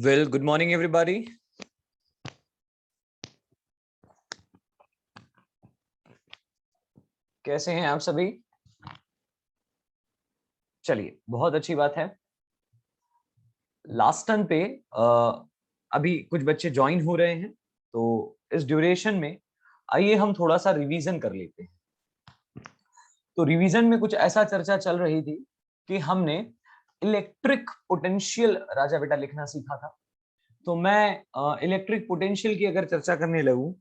Well, good morning, everybody. कैसे हैं आप सभी? चलिए, बहुत अच्छी बात है। लास्ट टर्न पे अभी कुछ बच्चे ज्वाइन हो रहे हैं, तो इस ड्यूरेशन में आइए हम थोड़ा सा रिवीजन कर लेते हैं। तो रिवीजन में कुछ ऐसा चर्चा चल रही थी कि हमने इलेक्ट्रिक पोटेंशियल राजा बेटा लिखना सीखा था। तो मैं इलेक्ट्रिक पोटेंशियल की अगर चर्चा करने लगूं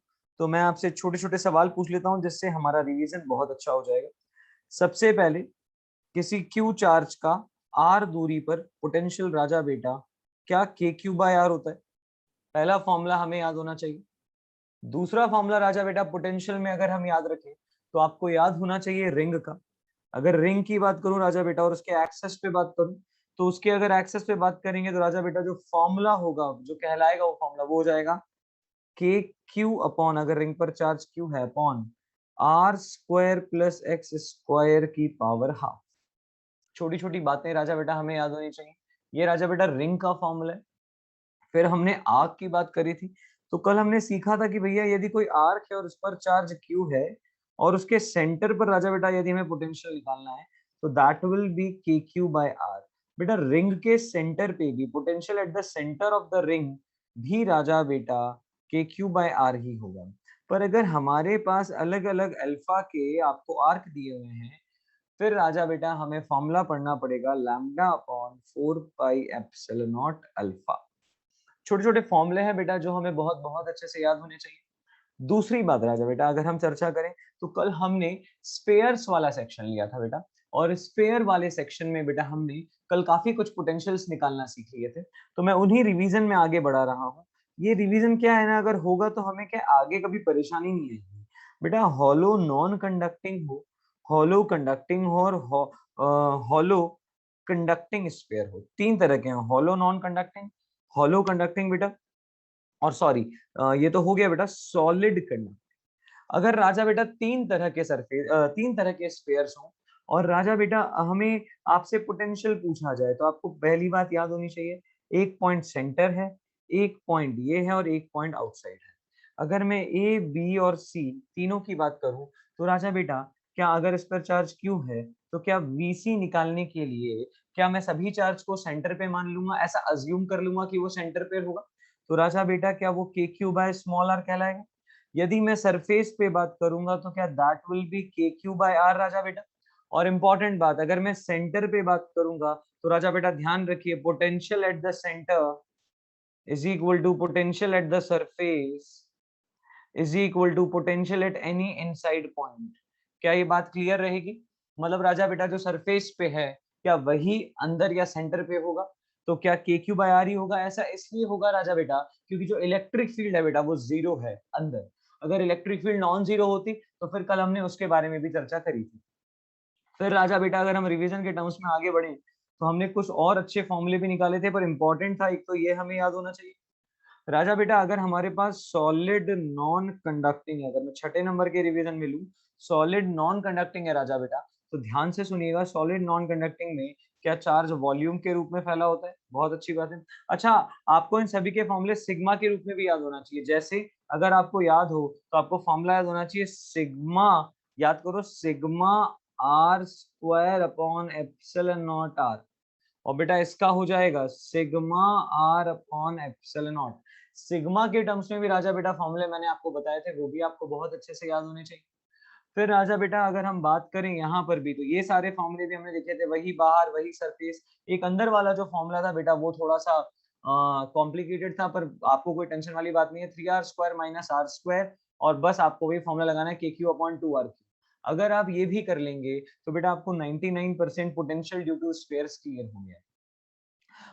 तो मैं आपसे छोटे छोटे सवाल पूछ लेता हूं, जिससे हमारा रिवीजन बहुत अच्छा हो जाएगा। सबसे पहले, किसी क्यू चार्ज का आर दूरी पर पोटेंशियल राजा बेटा क्या के क्यू बाय आर होता है? पहला फॉर्मूला हमें याद होना चाहिए। दूसरा फॉर्मूला राजा बेटा पोटेंशियल में अगर हम याद रखें तो आपको याद होना चाहिए रिंग का। अगर रिंग की बात करूं राजा बेटा और उसके एक्सेस पे बात करूं, तो उसके अगर एक्सेस पे बात करेंगे तो राजा बेटा जो फॉर्मूला होगा, जो कहलाएगा वो फॉर्मूला वो हो जाएगा के क्यू अपॉन, अगर रिंग पर चार्ज क्यू है, upon R square plus X square की पावर हाफ। छोटी छोटी बातें राजा बेटा हमें याद होनी चाहिए। ये राजा बेटा रिंग का फॉर्मूला है। फिर हमने आर्क की बात करी थी। तो कल हमने सीखा था कि भैया यदि कोई आर्क है और उस पर चार्ज क्यू है और उसके सेंटर पर राजा बेटा यदि हमें पोटेंशियल निकालना है तो that will be K Q by R. बेटा रिंग के सेंटर पे भी potential at the centre of the ring भी राजा बेटा के क्यू बाय आर ही होगा। पर अगर हमारे पास अलग अलग अल्फा के आपको आर्क दिए हुए हैं, फिर राजा बेटा हमें फॉर्मूला पढ़ना पड़ेगा lambda upon 4 pi epsilon not alpha. छोटे छोटे फॉर्मूले हैं बेटा जो हमें बहुत बहुत अच्छे से याद होने चाहिए। दूसरी बात राजा बेटा, अगर हम चर्चा करें तो कल हमने स्पेयर्स वाला सेक्शन लिया था बेटा, और स्पेयर वाले सेक्शन में बेटा हमने कल काफी कुछ पोटेंशियल्स निकालना सीख लिए थे। तो मैं उन्हीं रिवीजन में आगे बढ़ा रहा हूँ। ये रिवीजन क्या है ना, अगर होगा तो हमें क्या आगे कभी परेशानी नहीं आएगी। बेटा हॉलो नॉन कंडक्टिंग हो, हॉलो कंडक्टिंग हो और हॉलो कंडक्टिंग स्पेयर हो, तीन तरह के हैं, hollow non conducting, hollow conducting बेटा, और सॉरी ये तो हो गया बेटा सॉलिड कंडक्टिंग। अगर राजा बेटा तीन तरह के सरफेस, तीन तरह के स्फेयर्स हों और राजा बेटा हमें आपसे पोटेंशियल पूछा जाए, तो आपको पहली बात याद होनी चाहिए, एक पॉइंट सेंटर है, एक पॉइंट ये है और एक पॉइंट आउटसाइड है। अगर मैं ए बी और सी तीनों की बात करूं तो राजा बेटा क्या अगर इस पर चार्ज क्यू है तो क्या वीसी निकालने के लिए क्या मैं सभी चार्ज को सेंटर पे मान लूंगा, ऐसा अज्यूम कर लूंगा कि वो सेंटर पे होगा? तो राजा बेटा क्या वो के क्यू बाय स्मॉल आर कहलाएगा? यदि मैं सरफेस पे बात करूंगा तो क्या that will be K Q by are राजा बेटा। और इंपॉर्टेंट बात, अगर मैं सेंटर पे बात करूंगा तो राजा बेटा ध्यान रखिए, potential at the centre is equal to potential at the surface is equal to potential at any inside point. क्या ये बात क्लियर रहेगी? मतलब राजा बेटा जो सरफेस पे है क्या वही अंदर या सेंटर पे होगा? तो क्या के क्यू बाय आर ही होगा? ऐसा इसलिए होगा राजा बेटा क्योंकि जो इलेक्ट्रिक फील्ड है बेटा वो जीरो है अंदर। अगर इलेक्ट्रिक फील्ड नॉन जीरो होती तो फिर कल हमने उसके बारे में भी चर्चा करी थी। फिर राजा बेटा अगर हम रिवीजन के टर्म्स में आगे बढ़े तो हमने कुछ और अच्छे फॉर्मूले भी निकाले थे, पर इंपॉर्टेंट था एक तो ये हमें याद होना चाहिए राजा बेटा, अगर हमारे पास सॉलिड नॉन कंडक्टिंग है, अगर मैं छठे नंबर के रिवीजन में लूं, सॉलिड नॉन कंडक्टिंग है राजा बेटा, तो ध्यान से सुनिएगा, सॉलिड नॉन कंडक्टिंग में क्या चार्ज वॉल्यूम के रूप में फैला होता है? बहुत अच्छी बात है। अच्छा, आपको इन सभी के फॉर्मूले सिग्मा के रूप में भी याद होना चाहिए। जैसे अगर आपको याद हो तो आपको फॉर्मूला याद होना चाहिए सिग्मा, याद करो sigma R square upon epsilon naught R, और बेटा इसका हो जाएगा sigma R upon epsilon naught. Sigma के टर्म्स में भी राजा बेटा फॉर्मूले मैंने आपको बताए थे, वो भी आपको बहुत अच्छे से याद होने चाहिए। फिर राजा बेटा अगर हम बात करें यहाँ पर भी, तो ये सारे फॉर्मूले भी हमने लिखे थे, वही बाहर वही सरफेस। एक अंदर वाला जो फॉर्मूला था बेटा वो थोड़ा सा कॉम्प्लिकेटेड था, पर आपको कोई टेंशन वाली बात नहीं है, 3r square minus are square, और बस आपको वही फॉर्मूला लगाना है के क्यू अपॉन 2r क्यू। अगर आप ये भी कर लेंगे तो बेटा आपको 99% potential due to spheres clear हो गया।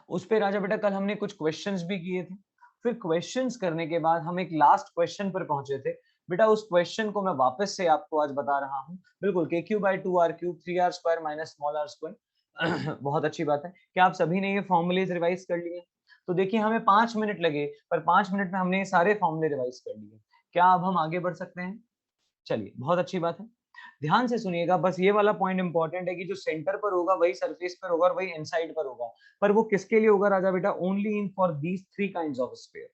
उस पे राजा बेटा कल हमने कुछ क्वेश्चंस भी किए थे। फिर क्वेश्चंस करने के बाद हम एक लास्ट क्वेश्चन पर पहुंचे थे बेटा, उस क्वेश्चन को मैं वापस से आपको आज बता रहा हूं। बिल्कुल, के Q by 2r cube 3r square minus small r square. बहुत अच्छी बात है। क्या आप सभी ने ये फॉर्मूलेज रिवाइज कर लिए? तो देखिए हमें 5 मिनट लगे, पर 5 मिनट में हमने ये सारे फॉर्मूले रिवाइज कर लिए। क्या अब हम आगे बढ़ सकते हैं? चलिए, बहुत अच्छी बात है। ध्यान से सुनिएगा, बस ये वाला पॉइंट इंपॉर्टेंट है कि जो सेंटर पर होगा वही सरफेस पर होगा और वही इनसाइड पर होगा, पर वो किसके लिए होगा राजा बेटा? Only in for these three kinds of sphere.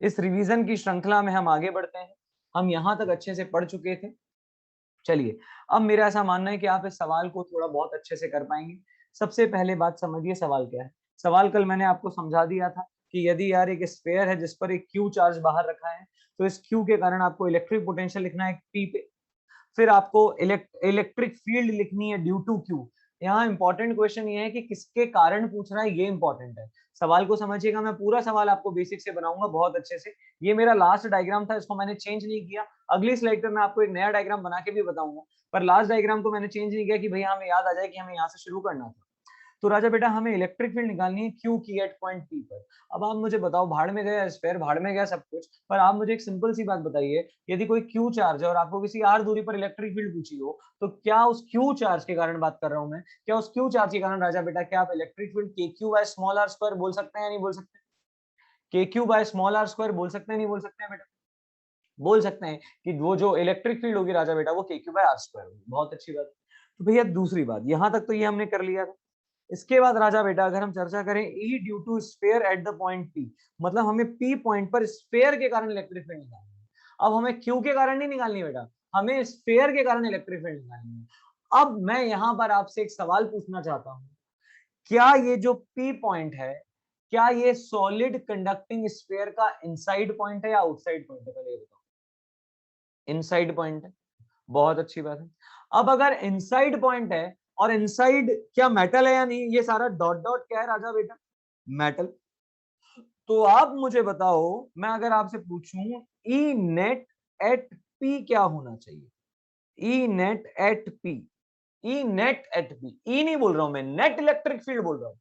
इस रिवीजन की श्रृंखला में हम आगे बढ़ते हैं। हम यहां तक अच्छे से पढ़ चुके थे। चलिए, अब मेरा ऐसा मानना है कि आप इस सवाल को थोड़ा बहुत अच्छे से कर पाएंगे। सबसे पहले बात समझिए सवाल क्या है। सवाल कल मैंने आपको समझा दिया था कि यदि यार एक स्फीयर है जिस पर एक क्यू चार्ज बाहर रखा है, तो इस क्यू के कारण आपको इलेक्ट्रिक पोटेंशियल लिखना है पी पे, फिर आपको इलेक्ट्रिक फील्ड लिखनी है ड्यू टू क्यू। यहाँ इंपॉर्टेंट क्वेश्चन ये है कि किसके कारण पूछ रहा है, ये इंपॉर्टेंट है। सवाल को समझिएगा, मैं पूरा सवाल आपको बेसिक से बनाऊंगा बहुत अच्छे से। ये मेरा लास्ट डायग्राम था, इसको मैंने चेंज नहीं किया। अगली स्लाइड पे मैं आपको एक नया डायग्राम बना के भी बताऊंगा, पर लास्ट डायग्राम को मैंने चेंज नहीं किया कि भैया हमें याद आ जाए कि हमें यहाँ से शुरू करना था। तो राजा बेटा हमें इलेक्ट्रिक फील्ड निकालनी है क्यू की एट पॉइंट पी पर। अब आप मुझे बताओ, भाड़ में गया स्फीयर, भाड़ में गया सब कुछ, पर आप मुझे एक सिंपल सी बात बताइए, यदि कोई क्यू चार्ज है और आपको किसी आर दूरी पर इलेक्ट्रिक फील्ड पूछी हो, तो क्या उस क्यू चार्ज के कारण बात कर रहा हूं मैं, क्या उस क्यू चार्ज के कारण राजा बेटा क्या आप electric field k Q by small r square बोल सकते हैं या नहीं बोल सकते? K Q by small r square बोल सकते हैं नहीं बोल सकते हैं बेटा? बोल सकते हैं कि वो जो इलेक्ट्रिक फील्ड होगी राजा बेटा वो के क्यू बाय आर स्क्वायर होगी। बहुत अच्छी बात। तो भैया दूसरी बात, यहां तक तो ये हमने कर लिया था। इसके बाद राजा बेटा अगर हम चर्चा करें E due to sphere at the point P, मतलब हमें P पॉइंट पर स्फीयर के कारण इलेक्ट्रिक फील्ड निकालनी है। अब हमें Q के कारण नहीं निकालनी बेटा, हमें स्फीयर के कारण इलेक्ट्रिक फील्ड निकालनी है। अब मैं यहां पर आपसे एक सवाल पूछना चाहता हूं, क्या ये जो P पॉइंट है, क्या ये सॉलिड कंडक्टिंग स्फीयर का इनसाइड पॉइंट है या आउटसाइड पॉइंट है? पहले ये बताओ। इनसाइड पॉइंट है, बहुत अच्छी बात है। अब अगर इनसाइड पॉइंट है, और इनसाइड क्या मेटल है या नहीं, ये सारा डॉट डॉट क्या है राजा बेटा? मेटल। तो आप मुझे बताओ, मैं अगर आपसे पूछूं ई नेट एट पी क्या होना चाहिए? E net at P, E net at P, E नहीं बोल रहा हूं मैं, नेट इलेक्ट्रिक फील्ड बोल रहा हूं।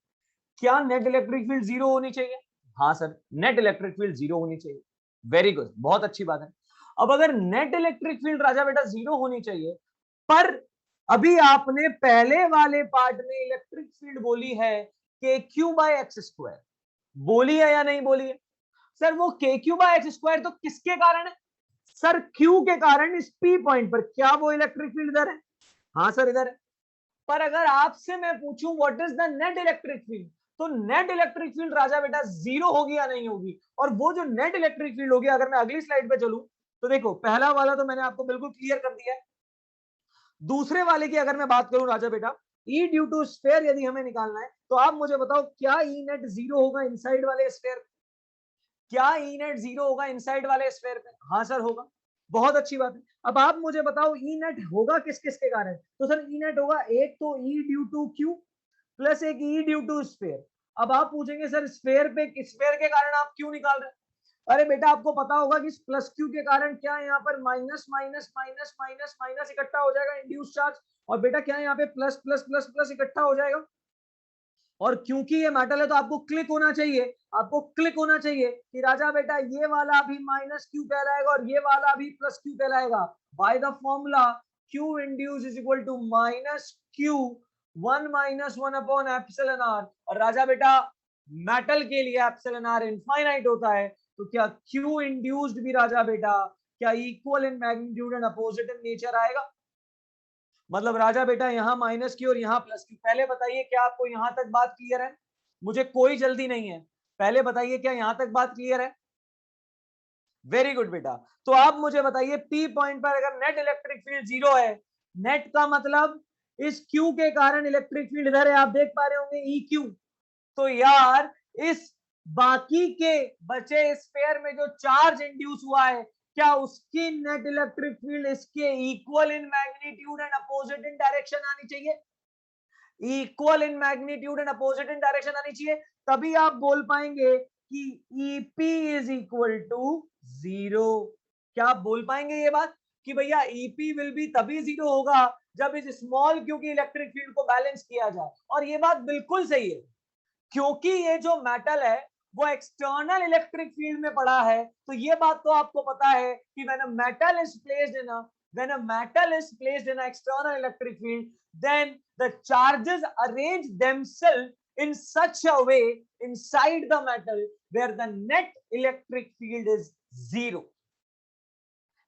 क्या नेट इलेक्ट्रिक फील्ड जीरो होनी चाहिए? हाँ sir, net electric field zero होनी चाहिए। वेरी गुड, बहुत अच्छी बात है। अब अगर नेट इलेक्ट्रिक फील्ड राजा बेटा जीरो होनी चाहिए, पर अभी आपने पहले वाले पार्ट में इलेक्ट्रिक फील्ड बोली है के क्यू बाय एक्स स्क्वायर, बोली है या नहीं बोली है? सर वो के क्यू बाय एक्स स्क्वायर तो किसके कारण है? सर क्यू के कारण इस पी पॉइंट पर। क्या वो इलेक्ट्रिक फील्ड इधर है? हाँ सर इधर है। पर अगर आपसे मैं पूछूं what is the net electric field, तो नेट इलेक्ट्रिक फील्ड राजा बेटा जीरो होगी या नहीं होगी? और वो जो नेट इलेक्ट्रिक फील्ड होगी, अगर मैं अगली स्लाइड पे चलूं, तो देखो पहला वाला तो मैंने आपको बिल्कुल क्लियर कर दिया है। दूसरे वाले की अगर मैं बात करूं राजा बेटा, ई ड्यू टू स्फीयर यदि हमें निकालना है, तो आप मुझे बताओ क्या ई नेट जीरो होगा इनसाइड वाले स्फीयर? क्या ई नेट जीरो होगा इनसाइड वाले स्फीयर पे? हाँ सर होगा। बहुत अच्छी बात है। अब आप मुझे बताओ ई नेट होगा किस किस के कारण? तो सर ई नेट होगा एक तो ई ड्यू टू क्यू प्लस एक ई ड्यू टू स्फीयर। अब आप पूछेंगे सर स्फीयर पे, स्फीयर के कारण आप क्यों निकाल रहे हैं? अरे बेटा आपको पता होगा कि प्लस क्यू के कारण क्या यहाँ पर minus minus minus minus minus इकट्ठा हो जाएगा, इंड्यूस चार्ज। और बेटा क्या यहाँ पे प्लस प्लस प्लस प्लस इकट्ठा हो जाएगा। और क्योंकि ये मेटल है तो आपको क्लिक होना चाहिए, आपको क्लिक होना चाहिए कि राजा बेटा ये वाला भी माइनस क्यू कहलाएगा और ये वाला भी प्लस क्यू कहलाएगा। By the formula Q induce is equal to minus Q 1 minus 1 upon epsilon R. और राजा बेटा मेटल के लिए एप्सिलॉन आर इनफाइनाइट होता है, तो क्या क्यू इंड्यूस्ड भी राजा बेटा क्या equal in magnitude and opposite in nature आएगा? मतलब राजा बेटा यहाँ माइनस की और यहाँ प्लस की। पहले बताइए क्या आपको यहां तक बात क्लियर है? मुझे कोई जल्दी नहीं है, पहले बताइए क्या यहां तक बात क्लियर है? वेरी गुड बेटा। तो आप मुझे बताइए पी पॉइंट पर अगर नेट इलेक्ट्रिक फील्ड जीरो है, नेट का मतलब इस क्यू के कारण इलेक्ट्रिक फील्ड इधर है, आप देख पा रहे होंगे ई क्यू। तो यार इस बाकी के बचे स्फीयर में जो चार्ज इंड्यूस हुआ है, क्या उसकी नेट इलेक्ट्रिक फील्ड इसके equal in magnitude and opposite in direction आनी चाहिए? Equal in magnitude and opposite in direction आनी चाहिए, तभी आप बोल पाएंगे कि EP is equal to zero. क्या आप बोल पाएंगे ये बात कि भैया EP विल बी तभी जीरो होगा जब इस स्मॉल क्यू की इलेक्ट्रिक फील्ड को बैलेंस किया जाए? और ये बात बिल्कुल सही है, क्योंकि ये जो मेटल है वो एक्सटर्नल इलेक्ट्रिक फील्ड में पड़ा है। तो ये बात तो आपको पता है कि when a metal is placed in a when a metal is placed in an external electric field, then the charges arrange themselves in such a way inside the metal where the net electric field is zero.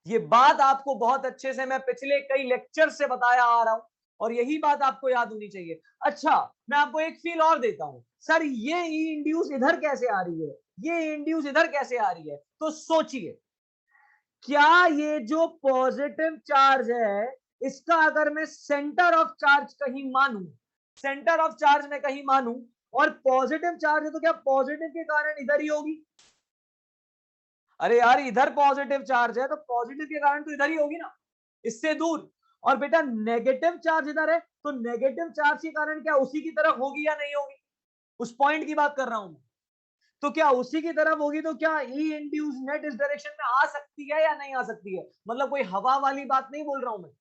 ये बात आपको बहुत अच्छे से मैं पिछले कई lecture से बताया आ रहा हूं और यही बात आपको याद होनी चाहिए। अच्छा, मैं आपको एक फील और देता हूं, सर ये ई इंड्यूस इधर कैसे आ रही है, ये इंड्यूस इधर कैसे आ रही है? तो सोचिए, क्या ये जो पॉजिटिव चार्ज है इसका अगर मैं सेंटर ऑफ चार्ज कहीं मानूं, सेंटर ऑफ चार्ज में कहीं मानूं और पॉजिटिव चार्ज है, तो क्या पॉजिटिव के कारण इधर ही होगी? अरे यार, इधर पॉजिटिव चार्ज है तो पॉजिटिव के कारण तो इधर ही होगी ना, इससे दूर। और बेटा नेगेटिव चार्ज इधर है तो नेगेटिव चार्ज के कारण क्या उसी की तरफ होगी या नहीं होगी? उस पॉइंट की बात कर रहा हूं मैं। तो क्या उसी की तरफ होगी तो क्या ई इंड्यूस नेट इस डायरेक्शन में आ सकती है या नहीं आ सकती है? मतलब कोई हवा वाली बात नहीं बोल रहा हूं मैं।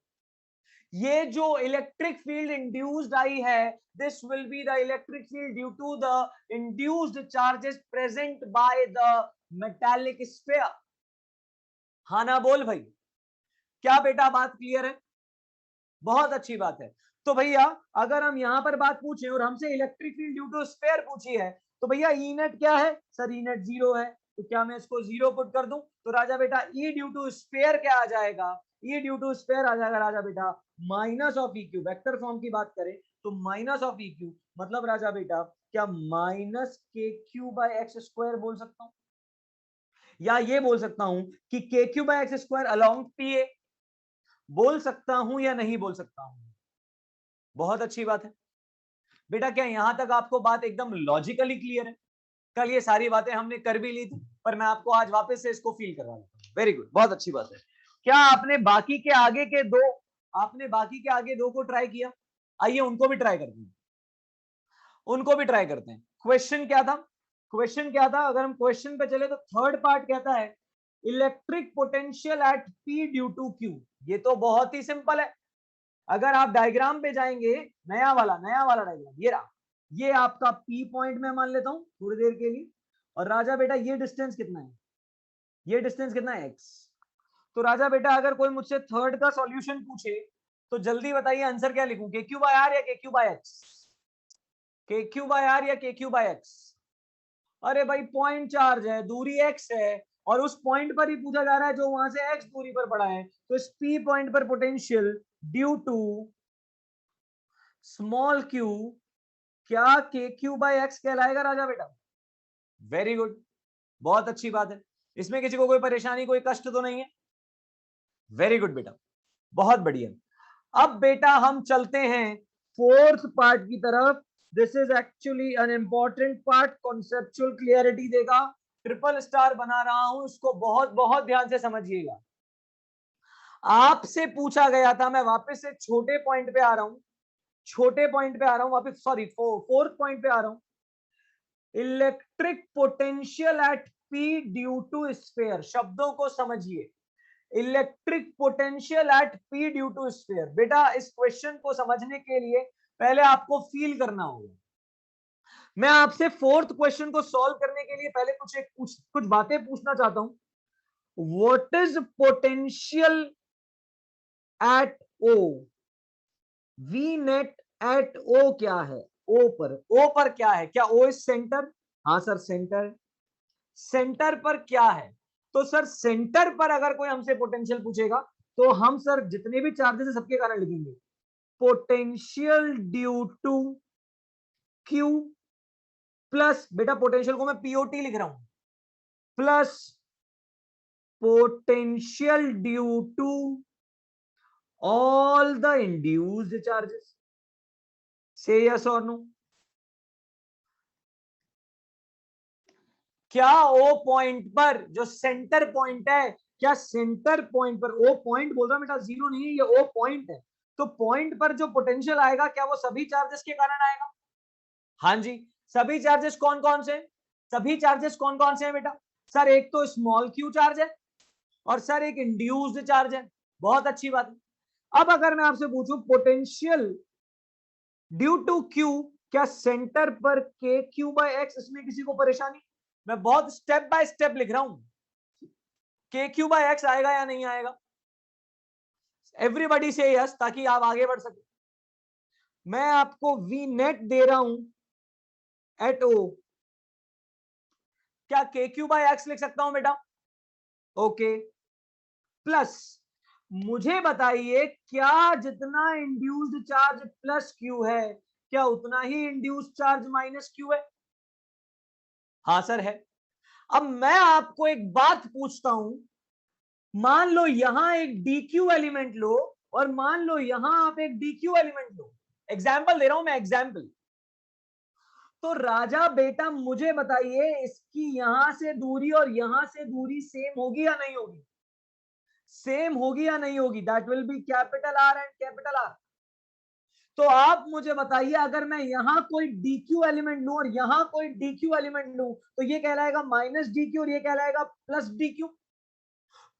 ये जो इलेक्ट्रिक फील्ड इंड्यूस्ड आई है, this will be the electric field due to the induced charges present by the metallic sphere. हाँ ना बोल भाई, क्या बेटा बात क्लियर है? बहुत अच्छी बात है। तो भैया अगर हम यहां पर बात पूछें और हमसे electric field due to sphere पूछी है, तो भैया ई नेट क्या है? सर ई नेट 0 है। तो क्या मैं इसको 0 पुट कर दूं? तो राजा बेटा ई ड्यू टू स्फीयर क्या आ जाएगा? ई ड्यू टू स्फीयर आ जाएगा राजा बेटा minus of E Q. Vector form की बात करें तो माइनस ऑफ ई क्यू, मतलब राजा बेटा क्या माइनस के क्यू बाय एक्स स्क्वायर बोल सकता हूं, या ये बोल सकता हूं कि K Q by X square along P A, बोल सकता हूं या नहीं बोल सकता हूं? बहुत अच्छी बात है बेटा। क्या यहां तक आपको बात एकदम लॉजिकली क्लियर है? कल ये सारी बातें हमने कर भी ली थी, पर मैं आपको आज वापस से इसको फील करवा देता हूं। वेरी गुड, बहुत अच्छी बात है। क्या आपने बाकी के आगे के दो, आपने बाकी के आगे दो को ट्राई किया? आइए उनको भी ट्राई करते हैं, उनको भी ट्राई करते हैं। क्वेश्चन क्या था? क्वेश्चन क्या था? अगर हम क्वेश्चन पे चले तो थर्ड पार्ट कहता है electric potential at P due to Q. ये तो बहुत ही सिंपल है। अगर आप डायग्राम पे जाएंगे, नया वाला डायग्राम ये रहा, ये आपका पी पॉइंट में मान लेता हूं थोड़ी देर के लिए। और राजा बेटा ये डिस्टेंस कितना है? ये डिस्टेंस कितना है? एक्स। तो राजा बेटा अगर कोई मुझसे थर्ड का सॉल्यूशन पूछे तो जल्दी बताइए आंसर क्या लिखूं, के क्यू बाय आर या के क्यू बाय एक्स? के क्यू बाय आर या के क्यू बाय एक्स? अरे भाई पॉइंट चार्ज है, दूरी एक्स है और उस पॉइंट पर ही पूछा जा रहा है जो वहां से एक्स दूरी पर पड़ा है। तो इस पी पॉइंट पर potential due to small Q क्या के क्यू बाय एक्स कहलाएगा राजा बेटा? वेरी गुड, बहुत अच्छी बात है। इसमें किसी को कोई परेशानी कोई कष्ट तो नहीं है? वेरी गुड बेटा, बहुत बढ़िया। अब बेटा हम चलते हैं फोर्थ पार्ट की तरफ। This is actually an important part, conceptual clarity देगा। ट्रिपल स्टार बना रहा हूं, इसको बहुत बहुत ध्यान से समझिएगा। आपसे पूछा गया था, मैं वापस से छोटे पॉइंट पे आ रहा हूं, छोटे पॉइंट पे आ रहा हूं वापस, सॉरी फोर्थ पॉइंट पे आ रहा हूं। Electric potential at P due to sphere, शब्दों को समझिए। Electric potential at P due to sphere. बेटा इस क्वेश्चन को समझने के लिए पहले आपको फील करना होगा। मैं आपसे फोर्थ क्वेश्चन को सॉल्व करने के लिए पहले कुछ बातें पूछना चाहता हूं। What is potential at O? V net at O क्या है? ओ पर क्या है? क्या ओ इज सेंटर? हाँ सर सेंटर। सेंटर पर क्या है? तो सर सेंटर पर अगर कोई हमसे पोटेंशियल पूछेगा तो हम सर जितने भी चार्जेस है सबके कारण लिखेंगे potential due to Q plus, बेटा पोटेंशियल को मैं पीओटी लिख रहा हूं, plus potential due to all the induced charges. Say yes और नो? क्या ओ पॉइंट पर जो सेंटर पॉइंट है, क्या सेंटर पॉइंट पर, ओ पॉइंट बोल रहा बेटा, जीरो नहीं है, ये ओ पॉइंट है। तो पॉइंट पर जो पोटेंशियल आएगा क्या वो सभी चार्जेस के कारण आएगा? हाँ जी। सभी चार्जेस कौन कौन से? सभी चार्जेस कौन कौन से हैं बेटा? सर एक तो स्मॉल क्यू चार्ज है और सर एक इंड्यूस्ड चार्ज है। बहुत अच्छी बात है। अब अगर मैं आपसे पूछूं पोटेंशियल ड्यू टू क्यू, क्या सेंटर पर के क्यू बाय एक्स, इसमें किसी को परेशानी? मैं बहुत स्टेप बाय स्टेप लिख रहा हूं। के क्यू बाय एक्स आएगा या नहीं आएगा? एवरीबॉडी से यस ताकि आप आगे बढ़ सके। मैं आपको वी नेट दे रहा हूं एट ओ, क्या के क्यू बाय एक्स लिख सकता हूं बेटा? ओके, प्लस मुझे बताइए क्या जितना इंड्यूस्ड चार्ज प्लस क्यू है क्या उतना ही इंड्यूस्ड चार्ज माइनस क्यू है? हाँ सर है। अब मैं आपको एक बात पूछता हूं, मान लो यहां एक dq एलिमेंट लो और मान लो यहां आप एक dq एलिमेंट लो, एग्जाम्पल दे रहा हूं मैं, एग्जाम्पल। तो राजा बेटा मुझे बताइए इसकी यहां से दूरी और यहां से दूरी सेम होगी या नहीं होगी? सेम होगी या नहीं होगी? That will B capital R and capital R. तो आप मुझे बताइए अगर मैं यहां कोई dq एलिमेंट लूं और यहां कोई dq एलिमेंट लूं तो ये कहलाएगा माइनस dq और ये कहलाएगा प्लस dq।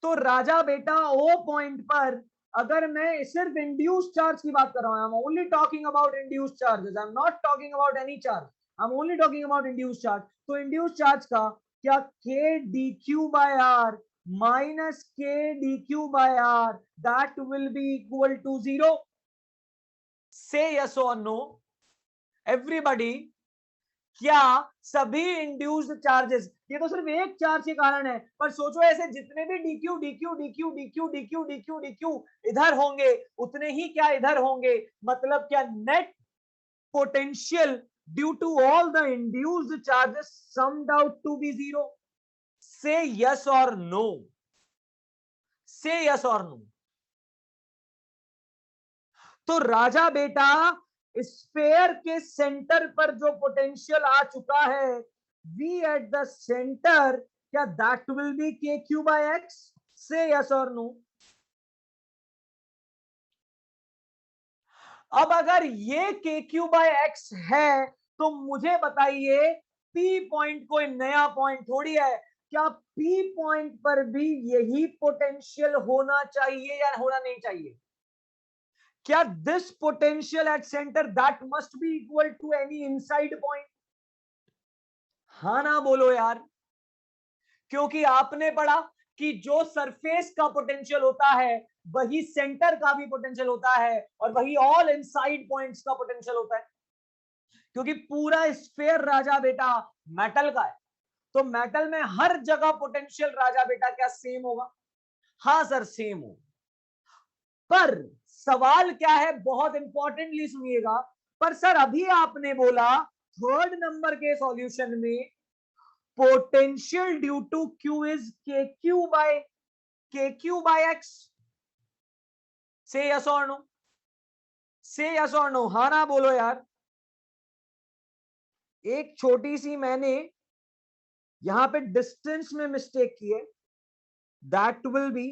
तो राजा बेटा ओ पॉइंट पर अगर मैं सिर्फ इंड्यूस चार्ज की बात कर रहा हूं, I am only talking about induce charges, I am not talking about any charge, I am only talking about induce charge. तो इंड्यूस चार्ज का क्या k dq by r minus k dq by r that will be equal to 0? से yes और no everybody. क्या सभी induced charges, ये तो सिर्फ एक चार्ज के कारण है, पर सोचो ऐसे जितने भी dq dq dq dq dq dq dq इधर होंगे उतने ही क्या इधर होंगे, मतलब क्या net potential due to all the induced charges summed out to be 0? से यस और नो, से यस और नो। तो राजा बेटा स्फेयर के सेंटर पर जो पोटेंशियल आ चुका है V एट द सेंटर, क्या that will be K Q by X? Say yes और नो। अब अगर ये के क्यू बाय एक्स है तो मुझे बताइए P पॉइंट कोई नया पॉइंट थोड़ी है, क्या P पॉइंट पर भी यही पोटेंशियल होना चाहिए या होना नहीं चाहिए? क्या this potential at centre that must be equal to any inside point? हाँ ना बोलो यार, क्योंकि आपने पढ़ा कि जो सरफेस का पोटेंशियल होता है वही सेंटर का भी पोटेंशियल होता है और वही ऑल इनसाइड पॉइंट्स का पोटेंशियल होता है, क्योंकि पूरा स्फेयर राजा बेटा मेटल का है, तो मेटल में हर जगह पोटेंशियल राजा बेटा क्या सेम होगा? हाँ सर सेम हो। पर सवाल क्या है, बहुत इंपॉर्टेंटली सुनिएगा, पर सर अभी आपने बोला थर्ड नंबर के सॉल्यूशन में potential due to Q is K Q by X. Say yes और नो, से यस और नो, हाँ ना बोलो यार। एक छोटी सी मैंने यहां पे डिस्टेंस में मिस्टेक की है, that will be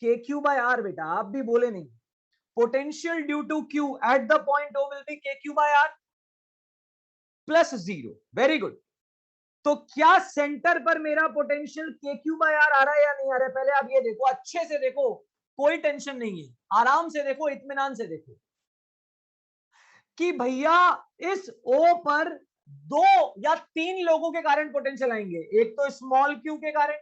K Q by R. बेटा आप भी बोले नहीं, potential due to Q at the point O will be K Q by are plus 0। Very good. तो क्या सेंटर पर मेरा पोटेंशियल के क्यू बाय आर आ रहा है या नहीं आ रहा है? पहले आप ये देखो, अच्छे से देखो, कोई टेंशन नहीं है, आराम से देखो, इत्मीनान से देखो कि भैया इस ओ पर 2 या 3 लोगों के कारण पोटेंशियल आएंगे, एक तो स्मॉल क्यू के कारण,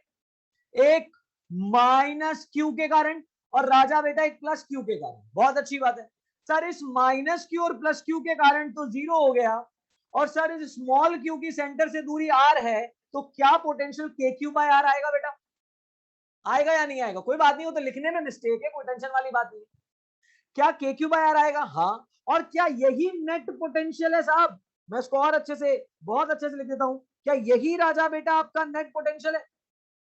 एक माइनस क्यू के कारण और राजा बेटा एक प्लस क्यू के कारण। बहुत अच्छी बात है सर, इस माइनस क्यू और प्लस क्यू के कारण तो 0 हो गया, और सर इस स्मॉल क्यू की सेंटर से दूरी r है, तो क्या पोटेंशियल के क्यू बाय आर आएगा? बेटा आएगा या नहीं आएगा? कोई बात नहीं, वो तो लिखने में मिस्टेक है, कोई टेंशन वाली बात नहीं। क्या के क्यू बाय आर आएगा? हाँ। और क्या यही नेट पोटेंशियल है साहब? मैं इसको और अच्छे से, बहुत अच्छे से लिख देता हूं, क्या यही राजा बेटा आपका नेट पोटेंशियल है?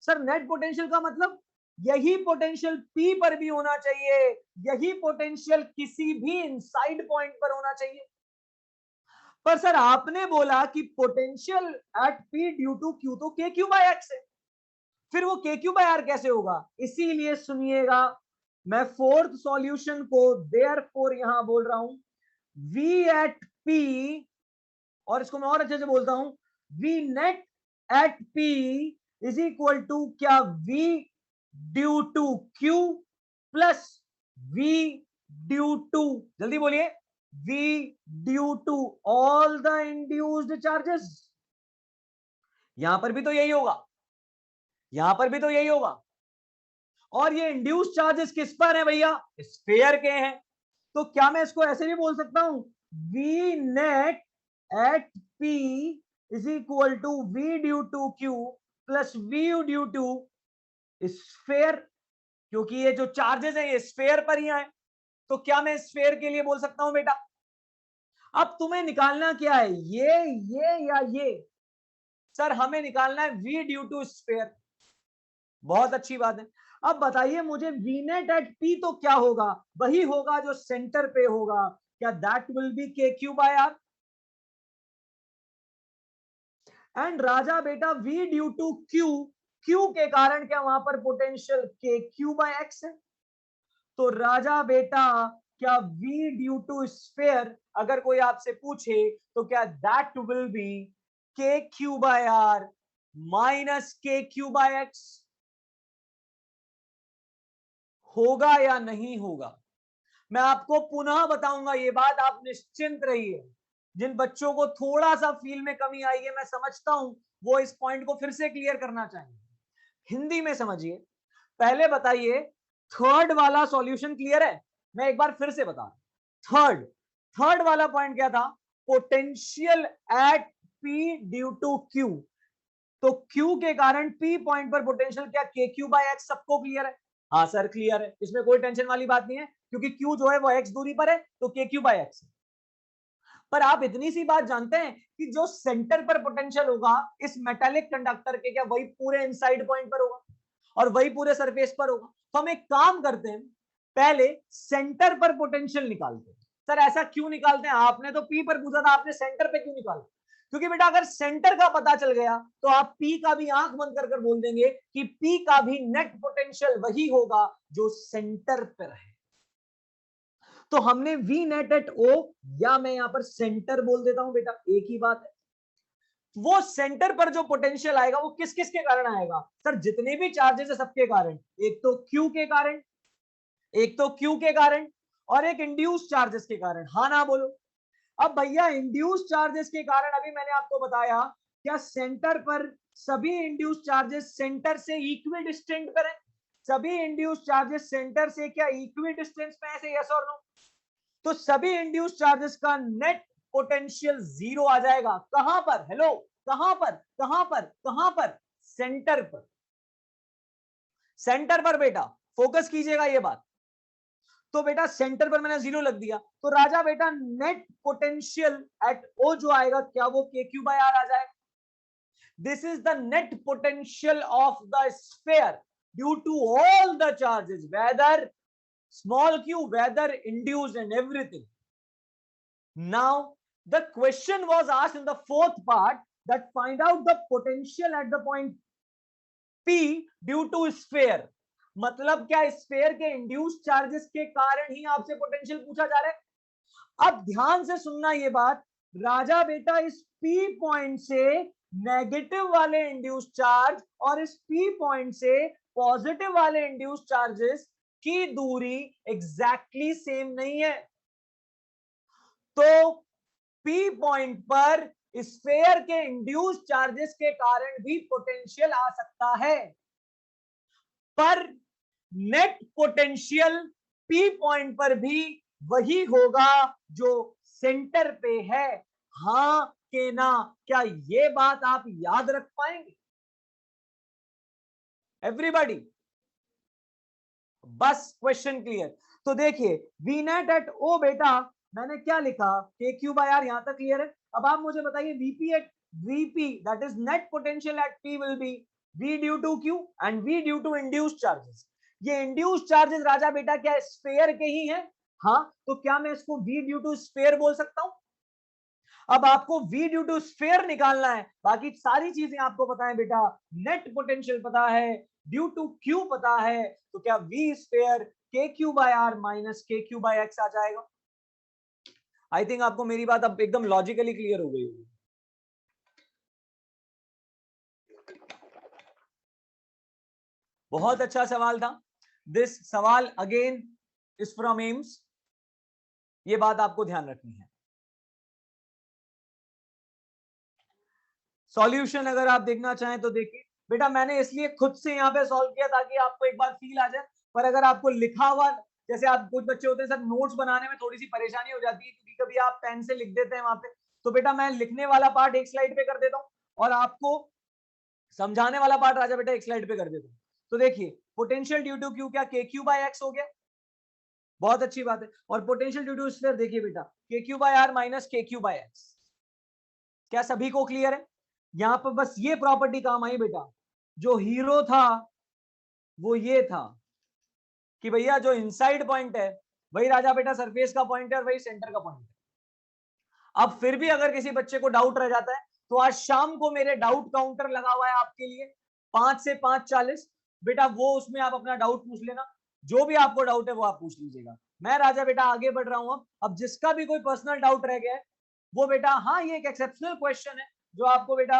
सर नेट पोटेंशियल का मतलब यही पोटेंशियल P पर भी होना चाहिए, यही पोटेंशियल किसी भी इनसाइड पॉइंट पर होना चाहिए। पर सर आपने बोला कि potential at P due to Q तो के क्यू बाय एक्स है, फिर वो के क्यू बाय आर कैसे होगा? इसीलिए सुनिएगा, मैं फोर्थ सॉल्यूशन को देयरफॉर यहां बोल रहा हूं V एट P, और इसको मैं और अच्छे से बोलता हूं V net at P is equal to क्या V due to Q plus V due to, जल्दी बोलिए, V due to all the induced charges. यहां पर भी तो यही होगा, यहां पर भी तो यही होगा, और ये इंड्यूस चार्जेस किस पर है भैया? स्फेयर के हैं। तो क्या मैं इसको ऐसे भी बोल सकता हूं V net at P is equal to V due to Q plus V due to sphere क्योंकि ये जो चार्जेस है ये स्फेयर पर ही आए, तो क्या मैं स्फेयर के लिए बोल सकता हूं बेटा? अब तुम्हें निकालना क्या है, ये या ये? सर हमें निकालना है v ड्यू टू स्फेयर। बहुत अच्छी बात है। अब बताइए मुझे v नेट एट p तो क्या होगा? वही होगा जो सेंटर पे होगा। क्या that will be k Q by R? And राजा बेटा v due to q, q के कारण क्या वहां पर potential k Q by X है? तो राजा बेटा क्या v ड्यू टू स्फेयर अगर कोई आपसे पूछे तो क्या that will be k Q by R minus k Q by X? होगा या नहीं होगा? मैं आपको पुनः बताऊंगा ये बात, आप निश्चिंत रहिए। जिन बच्चों को थोड़ा सा फील में कमी आई है, मैं समझता हूं वो इस पॉइंट को फिर से क्लियर करना चाहेंगे। हिंदी में समझिए। पहले बताइए थर्ड वाला सॉल्यूशन क्लियर है? मैं एक बार फिर से बता रहा हूं। थर्ड वाला पॉइंट क्या था? Potential at P due to Q। तो Q के कारण P पॉइंट पर पोटेंशियल क्या k क्यू बाय एक्स? सबको क्लियर है? हाँ सर क्लियर है, इसमें कोई टेंशन वाली बात नहीं है, क्योंकि Q जो है वो x दूरी पर है, तो k क्यू बाय एक्स। पर आप इतनी सी बात जानते हैं कि जो सेंटर पर पोटेंशियल होगा इस मेटालिक कंडक्टर के, क्या वही पूरे इनसाइड पॉइंट पर होगा और वही पूरे सरफेस पर होगा? तो हम एक काम करते हैं, पहले सेंटर पर पोटेंशियल निकालते हैं। सर ऐसा क्यों निकालते हैं? आपने तो पी पर पूछा था, आपने सेंटर पे क्यों निकाला? क्योंकि बेटा अगर सेंटर का पता चल गया तो आप पी का भी आंख बंद कर बोल देंगे कि पी का भी नेट पोटेंशियल वही होगा जो सेंटर पर है। तो हमने वी नेट एट ओ, या मैं यहां पर सेंटर बोल देता हूं बेटा, एक ही बात है। वो सेंटर पर जो पोटेंशियल आएगा वो किस किस के कारण आएगा? सर जितने भी चार्जेस है सबके कारण। एक तो क्यू के कारण, एक तो क्यू के कारण, और एक इंड्यूस चार्जेस के कारण। हाँ ना बोलो। अब भैया इंड्यूस चार्जेस के कारण अभी मैंने आपको बताया, क्या सेंटर पर सभी इंड्यूस चार्जेस सेंटर से इक्वी डिस्टेंट पर है? सभी इंड्यूस चार्जेस सेंटर से क्या इक्वी डिस्टेंस पे है? यस और नो? तो सभी इंड्यूस चार्जेस का नेट पोटेंशियल जीरो आ जाएगा। कहां पर? हेलो, कहां पर? कहां पर? कहां पर? सेंटर पर। सेंटर पर बेटा, फोकस कीजिएगा ये बात। तो बेटा सेंटर पर मैंने जीरो लग दिया, तो राजा बेटा नेट पोटेंशियल एट ओ जो आएगा क्या वो के क्यू बाय आर आ जाएगा? This is the net potential of the sphere due to all the charges, whether small q, whether induced and everything. Now the question was asked in the fourth part that find out the potential at the point P due to sphere. मतलब क्या sphere के induce charges के कारण ही आपसे potential पूछा जा रहा है? अब ध्यान से सुनना ये बात, राजा बेटा इस P पॉइंट से नेगेटिव वाले इंड्यूस चार्ज और इस P पॉइंट से पॉजिटिव वाले इंड्यूस चार्जेस की दूरी एग्जैक्टली सेम नहीं है। तो P पॉइंट पर स्फेयर के इंड्यूस चार्जेस के कारण भी पोटेंशियल आ सकता है, पर नेट पोटेंशियल P पॉइंट पर भी वही होगा जो सेंटर पे है। हाँ के ना? क्या ये बात आप याद रख पाएंगे एवरीबॉडी? बस क्वेश्चन क्लियर। तो देखिए वी नेट एट ओ बेटा मैंने क्या लिखा, के क्यू बाय आर, यहां तक क्लियर है? अब आप मुझे बताइए VP at VP that is net potential at P will be V due to Q and V due to induce charges. ये इंड्यूस चार्जेस राजा बेटा क्या स्फेयर के ही है? हाँ, तो क्या मैं इसको वी ड्यू टू स्फेयर बोल सकता हूं? अब आपको v ड्यू टू स्फेयर निकालना है, बाकी सारी चीजें आपको पता है बेटा। नेट पोटेंशियल पता है, ड्यू टू क्यू पता है, तो क्या v स्फेयर के क्यू बाय आर माइनस के क्यू बाय एक्स आ जाएगा? आई थिंक आपको मेरी बात अब एकदम लॉजिकली क्लियर हो गई होगी। बहुत अच्छा सवाल था। दिस सवाल अगेन इज फ्रॉम एम्स, ये बात आपको ध्यान रखनी है। सॉल्यूशन अगर आप देखना चाहें तो देखिए बेटा, मैंने इसलिए खुद से यहाँ पे सॉल्व किया ताकि आपको एक बार फील आ जाए। पर अगर आपको लिखा हुआ, जैसे आप कुछ बच्चे होते हैं सर नोट्स बनाने में थोड़ी सी परेशानी हो जाती है क्योंकि कभी आप पेन से लिख देते हैं वहां पे, तो बेटा मैं लिखने वाला पार्ट एक स्लाइड पे कर देता हूँ और आपको समझाने वाला पार्ट राजा बेटा एक स्लाइड पे कर देता हूँ। तो देखिए पोटेंशियल ड्यू टू क्यू क्या के क्यू बाय एक्स हो गया, बहुत अच्छी बात है। और पोटेंशियल ड्यू टू स्फीयर देखिए बेटा के क्यू बाय आर माइनस के क्यू बाय एक्स। क्या सभी को क्लियर है? यहां पर बस ये प्रॉपर्टी काम आई बेटा, जो हीरो था वो ये था कि भैया जो इनसाइड पॉइंट है वही राजा बेटा सरफेस का पॉइंट है और वही सेंटर का पॉइंट है। अब फिर भी अगर किसी बच्चे को डाउट रह जाता है तो आज शाम को मेरे डाउट काउंटर लगा हुआ है आपके लिए 5 से 5:40 बेटा, वो उसमें आप अपना डाउट पूछ लेना, जो भी आपको डाउट है वो आप पूछ लीजिएगा। मैं राजा बेटा आगे बढ़ रहा हूं। अब जिसका भी कोई पर्सनल डाउट रह गया है वो बेटा, हाँ ये एक एक्सेप्शनल क्वेश्चन है जो आपको बेटा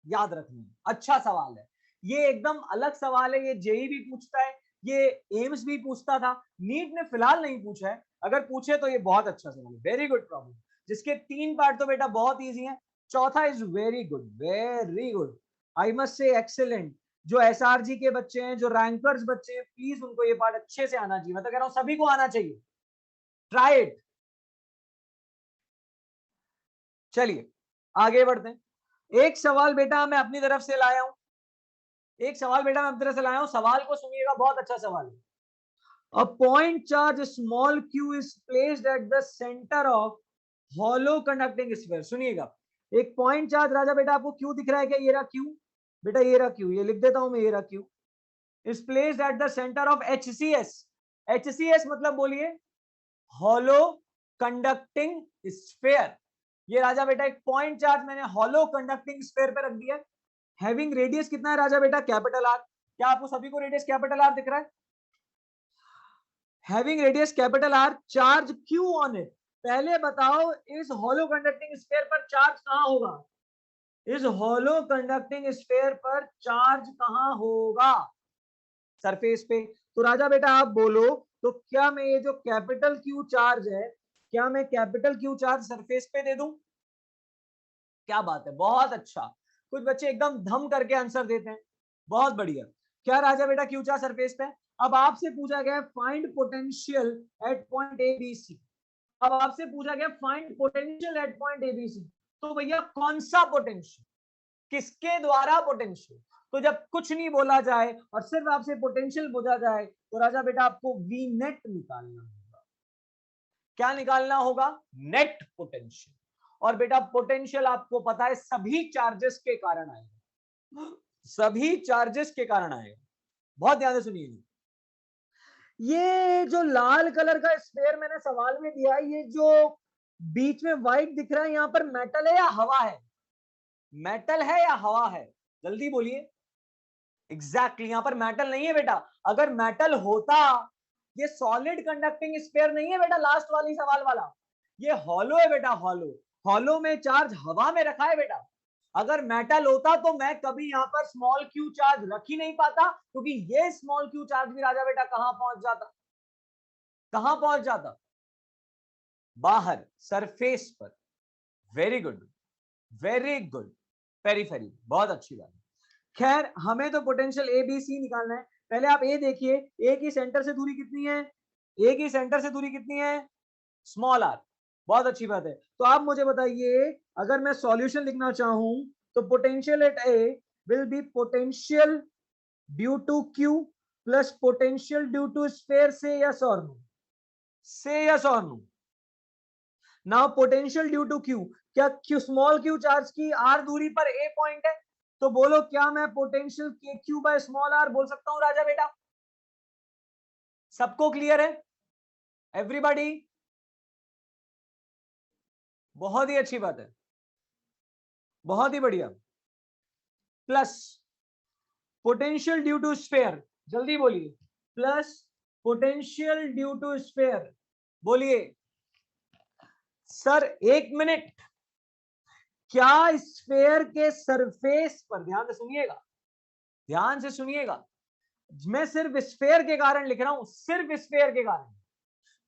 याद रखना है। अच्छा सवाल है ये, एकदम अलग सवाल है, ये जेई भी पूछता है, ये एम्स भी पूछता था, नीट ने फिलहाल नहीं पूछा है, अगर पूछे तो ये बहुत अच्छा सवाल है। वेरी गुड प्रॉब्लम, जिसके 3 पार्ट तो बेटा बहुत इजी हैं, चौथा is very good, very good, I must say excellent. जो एसआरजी के बच्चे हैं, जो रैंकर्स बच्चे हैं, प्लीज उनको ये पार्ट अच्छे से आना चाहिए। मैं तो कह रहा हूं सभी को आना चाहिए, ट्राई इट। चलिए आगे बढ़ते हैं। एक सवाल बेटा मैं अपनी तरफ से लाया हूं, एक सवाल बेटा मैं अपनी तरफ से लाया हूं, सवाल को सुनिएगा, बहुत अच्छा सवाल है। A point charge small q is placed at the center of hollow conducting sphere। सुनिएगा, एक पॉइंट चार्ज राजा बेटा आपको क्यू दिख रहा है क्या? ये रहा क्यू बेटा, ये रहा क्यू, ये लिख देता हूं मैं, ये रहा Q is placed at the center of HCS। HCS मतलब बोलिए हॉलो कंडक्टिंग स्फेयर। ये राजा बेटा एक पॉइंट चार्ज मैंने हॉलो कंडक्टिंग स्फेयर पे रख दिया। हैविंग रेडियस कितना है राजा बेटा? Capital R. क्या आपको सभी को रेडियस कैपिटल आर दिख रहा है? Having radius capital R, charge Q on it. पहले बताओ इस हॉलो कंडक्टिंग स्फेयर पर चार्ज कहां होगा? इस हॉलो कंडक्टिंग स्फेयर पर चार्ज कहां होगा? सरफेस पे। तो राजा बेटा आप बोलो, तो क्या मैं ये जो कैपिटल क्यू चार्ज है, क्या मैं कैपिटल क्यू चार्ज सरफेस पे दे दूं? क्या बात है, बहुत अच्छा, कुछ बच्चे एकदम धम करके आंसर देते हैं, बहुत बढ़िया। क्या राजा बेटा क्यू चार्ज सरफेस पे? अब आपसे पूछा गया find potential at point A B C. अब आपसे पूछा गया find potential at point A B C, तो भैया कौन सा पोटेंशियल, किसके द्वारा पोटेंशियल? तो जब कुछ नहीं बोला जाए और सिर्फ आपसे पोटेंशियल बोला जाए तो राजा बेटा आपको वी नेट निकालना होगा। क्या निकालना होगा? Net potential. और बेटा पोटेंशियल आपको पता है सभी चार्जेस के कारण आएगा, सभी चार्जेस के कारण आएगा। बहुत ध्यान से सुनिए, ये जो लाल कलर का स्फेयर मैंने सवाल में दिया है, ये जो बीच में व्हाइट दिख रहा है, यहां पर मेटल है या हवा है? मेटल है या हवा है? जल्दी बोलिए। एग्जैक्टली यहां पर मेटल नहीं है बेटा। अगर मेटल होता, ये सॉलिड कंडक्टिंग स्फेयर नहीं है बेटा, लास्ट वाली सवाल वाला, ये हॉलो है बेटा, हॉलो। हॉलो में चार्ज हवा में रखा है बेटा। अगर मेटल होता तो मैं कभी यहां पर स्मॉल क्यू चार्ज रख ही नहीं पाता, क्योंकि ये स्मॉल क्यू चार्ज भी राजा बेटा कहां पहुंच जाता? कहां पहुंच जाता? बाहर, सरफेस पर। Very good, very good, periphery, बहुत अच्छी बात। खैर हमें तो पोटेंशियल ए बी सी निकालना है। पहले आप ए देखिए, ए की सेंटर से दूरी कितनी है? ए की सेंटर से दूरी कितनी है? Small R. बहुत अच्छी बात है। तो आप मुझे बताइए, अगर मैं सॉल्यूशन लिखना चाहूं तो potential at A will be potential due to Q plus potential due to sphere. Say yes और नो? से यस और no? Now potential due to Q, क्या क्यू स्मॉल क्यू चार्ज की आर दूरी पर ए point है, तो बोलो क्या मैं पोटेंशियल के क्यू बाय स्मॉल आर बोल सकता हूं राजा बेटा? सबको क्लियर है? एवरीबॉडी? बहुत ही अच्छी बात है, बहुत ही बढ़िया। Plus potential due to sphere, जल्दी बोलिए, plus potential due to sphere. बोलिए सर, एक मिनट, क्या स्फेयर के सरफेस पर, ध्यान से सुनिएगा, ध्यान से सुनिएगा, मैं सिर्फ स्फेयर के कारण लिख रहा हूं, सिर्फ स्फेयर के कारण।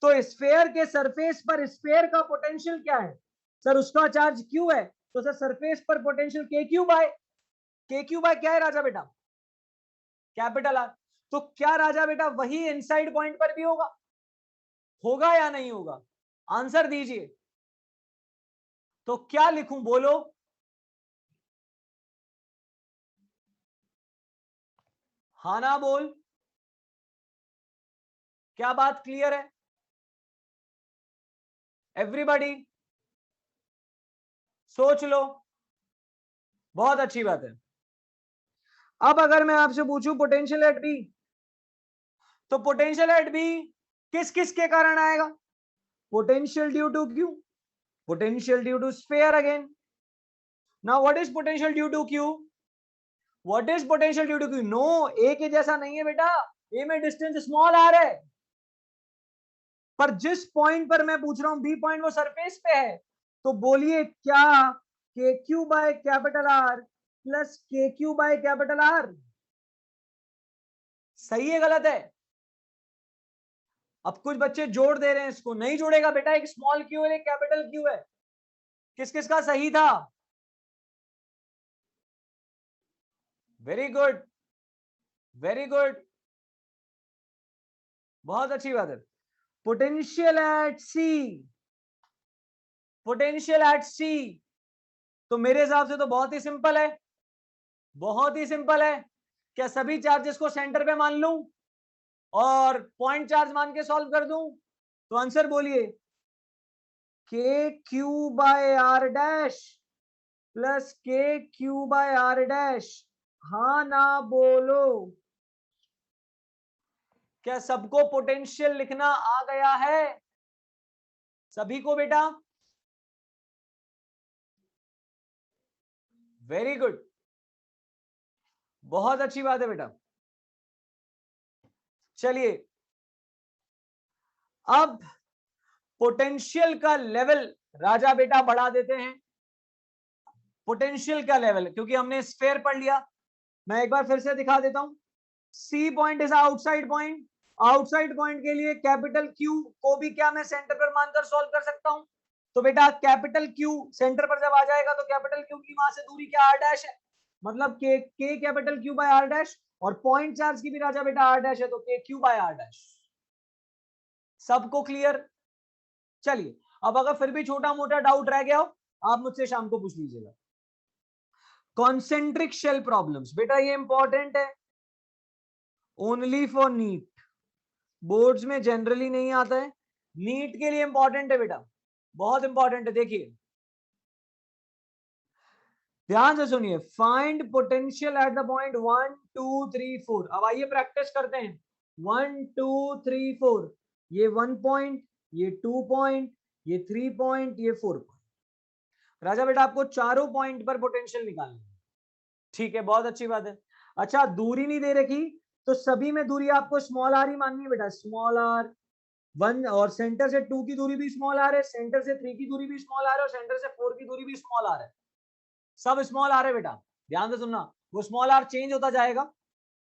तो स्फेयर के सरफेस पर स्फेयर का पोटेंशियल क्या है? सर उसका चार्ज क्यू है, तो सर सरफेस पर पोटेंशियल के क्यू बाय, के क्यू बाय क्या है राजा बेटा? Capital R. तो क्या राजा बेटा वही इनसाइड पॉइंट पर भी होगा? होगा या नहीं होगा? आंसर दीजिए। तो क्या लिखूं बोलो? हाँ ना बोल? क्या बात क्लियर है एवरीबॉडी? सोच लो, बहुत अच्छी बात है। अब अगर मैं आपसे पूछूं पोटेंशियल एट बी, तो पोटेंशियल एट बी किस किस के कारण आएगा? Potential due to Q, potential due to sphere again. Now what is potential due to q? What is potential due to q? No, a के जैसा नहीं है बेटा, a में डिस्टेंस स्मॉल आर है, पर जिस पॉइंट पर मैं पूछ रहा हूं बी पॉइंट वो सरफेस पे है, तो बोलिए क्या K Q by capital R plus के क्यू बाय कैपिटल आर सही है गलत है? अब कुछ बच्चे जोड़ दे रहे हैं इसको, नहीं जोड़ेगा बेटा, एक स्मॉल क्यू है एक कैपिटल क्यू है। किस किस का सही था? वेरी गुड, वेरी गुड, बहुत अच्छी बात है। Potential at C, potential at C, तो मेरे हिसाब से तो बहुत ही सिंपल है, बहुत ही सिंपल है। क्या सभी चार्जेस को सेंटर पे मान लूं और पॉइंट चार्ज मान के सॉल्व कर दूं? तो आंसर बोलिए, K Q by R dash plus के क्यू बाय आर डैश, हाँ ना बोलो। क्या सबको पोटेंशियल लिखना आ गया है? सभी को बेटा? वेरी गुड, बहुत अच्छी बात है बेटा। चलिए अब पोटेंशियल का लेवल राजा बेटा बढ़ा देते हैं। पोटेंशियल का लेवल, क्योंकि हमने स्फीयर पढ़ लिया, मैं एक बार फिर से दिखा देता हूं। C point is outside point, outside point के लिए कैपिटल क्यू को भी क्या मैं सेंटर पर मानकर सॉल्व कर सकता हूं? तो बेटा कैपिटल क्यू सेंटर पर जब आ जाएगा तो कैपिटल क्यू की वहां से दूरी क्या आर डैश है, मतलब K capital Q by R dash, और पॉइंट चार्ज की भी राजा बेटा आर डैश है, तो K Q by R dash. सबको क्लियर? चलिए अब अगर फिर भी छोटा मोटा डाउट रह गया हो आप मुझसे शाम को पूछ लीजिएगा। कॉन्सेंट्रिक शेल प्रॉब्लम्स बेटा ये इंपॉर्टेंट है, ओनली फॉर नीट, बोर्ड्स में जनरली नहीं आता है, नीट के लिए इंपॉर्टेंट है बेटा, बहुत इंपॉर्टेंट है। देखिए ध्यान से सुनिए, find potential at the point 1 2 3 4। अब आइए प्रैक्टिस करते हैं। 1 2 3 4, ये 1 पॉइंट, ये 2 पॉइंट, ये 3 पॉइंट, ये 4 पॉइंट। राजा बेटा आपको चारों पॉइंट पर पोटेंशियल निकालनी है, ठीक है, बहुत अच्छी बात है। अच्छा दूरी नहीं दे रखी, तो सभी में दूरी आपको स्मॉल आर ही माननी है बेटा, स्मॉल आर 1, और सेंटर से 2 की दूरी भी स्मॉल आर है, सेंटर से 3 की दूरी भी स्मॉल आर है, और सेंटर से 4 की दूरी भी स्मॉल आर है, सब स्मॉल आर है बेटा। ध्यान से सुनना, वो स्मॉल आर चेंज होता जाएगा।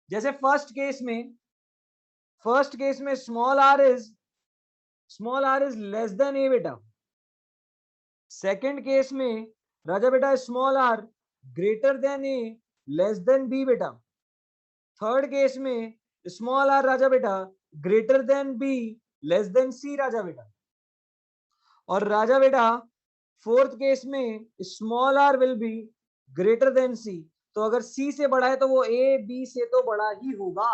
जैसे फर्स्ट केस में small r is less than a बेटा, सेकंड केस में राजा बेटा small r greater than a less than b बेटा, थर्ड केस में स्मॉल आर राजा बेटा greater than b less than c राजा बेटा, और राजा बेटा फोर्थ केस में small r will be greater than c, तो अगर सी से बड़ा है तो वो ए बी से तो बड़ा ही होगा।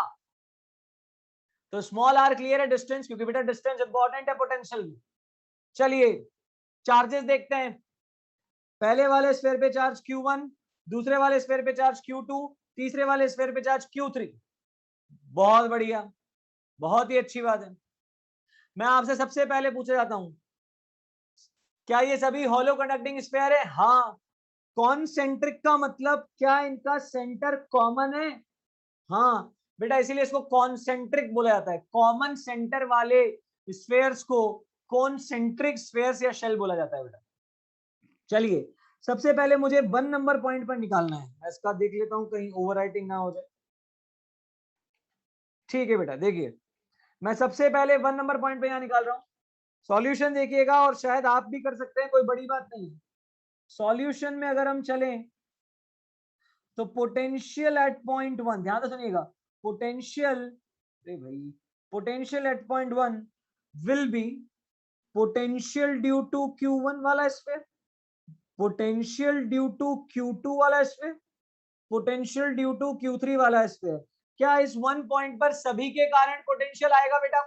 तो स्मॉल आर क्लियर है डिस्टेंस, क्योंकि बेटा डिस्टेंस इंपॉर्टेंट है पोटेंशियल में। चलिए चार्जेस देखते हैं। पहले वाले स्फीयर पे चार्ज Q1, दूसरे वाले स्फीयर पे चार्ज Q2, तीसरे वाले स्फीयर पे चार्ज Q3। बहुत बढ़िया, बहुत ही अच्छी बात है। मैं आपसे सबसे पहले पूछा जाता हूं, क्या ये सभी हॉलो कंडक्टिंग स्फीयर है? हाँ। कॉन्सेंट्रिक का मतलब क्या इनका सेंटर कॉमन है? हाँ बेटा, इसीलिए इसको कॉन्सेंट्रिक बोला जाता है, कॉमन सेंटर वाले स्फीयर्स को कॉन्सेंट्रिक स्फीयर्स या शेल बोला जाता है बेटा। चलिए सबसे पहले मुझे 1 नंबर पॉइंट पर निकालना है, मैं इसका देख लेता हूं कहीं ओवरराइटिंग ना हो जाए। ठीक है बेटा, देखिए मैं सबसे पहले 1 नंबर पॉइंट पे यहां निकाल रहा हूं। सॉल्यूशन देखिएगा, और शायद आप भी कर सकते हैं, कोई बड़ी बात नहीं है। सॉल्यूशन में अगर हम चलें तो पोटेंशियल एट पॉइंट 1, ध्यान से सुनिएगा, पोटेंशियल, अरे भाई, potential at point 1 will be potential due to Q1 वाला sphere, potential due to Q2 वाला sphere, potential due to Q3 वाला स्फीयर। क्या इस 1 पॉइंट पर सभी के कारण पोटेंशियल आएगा बेटा?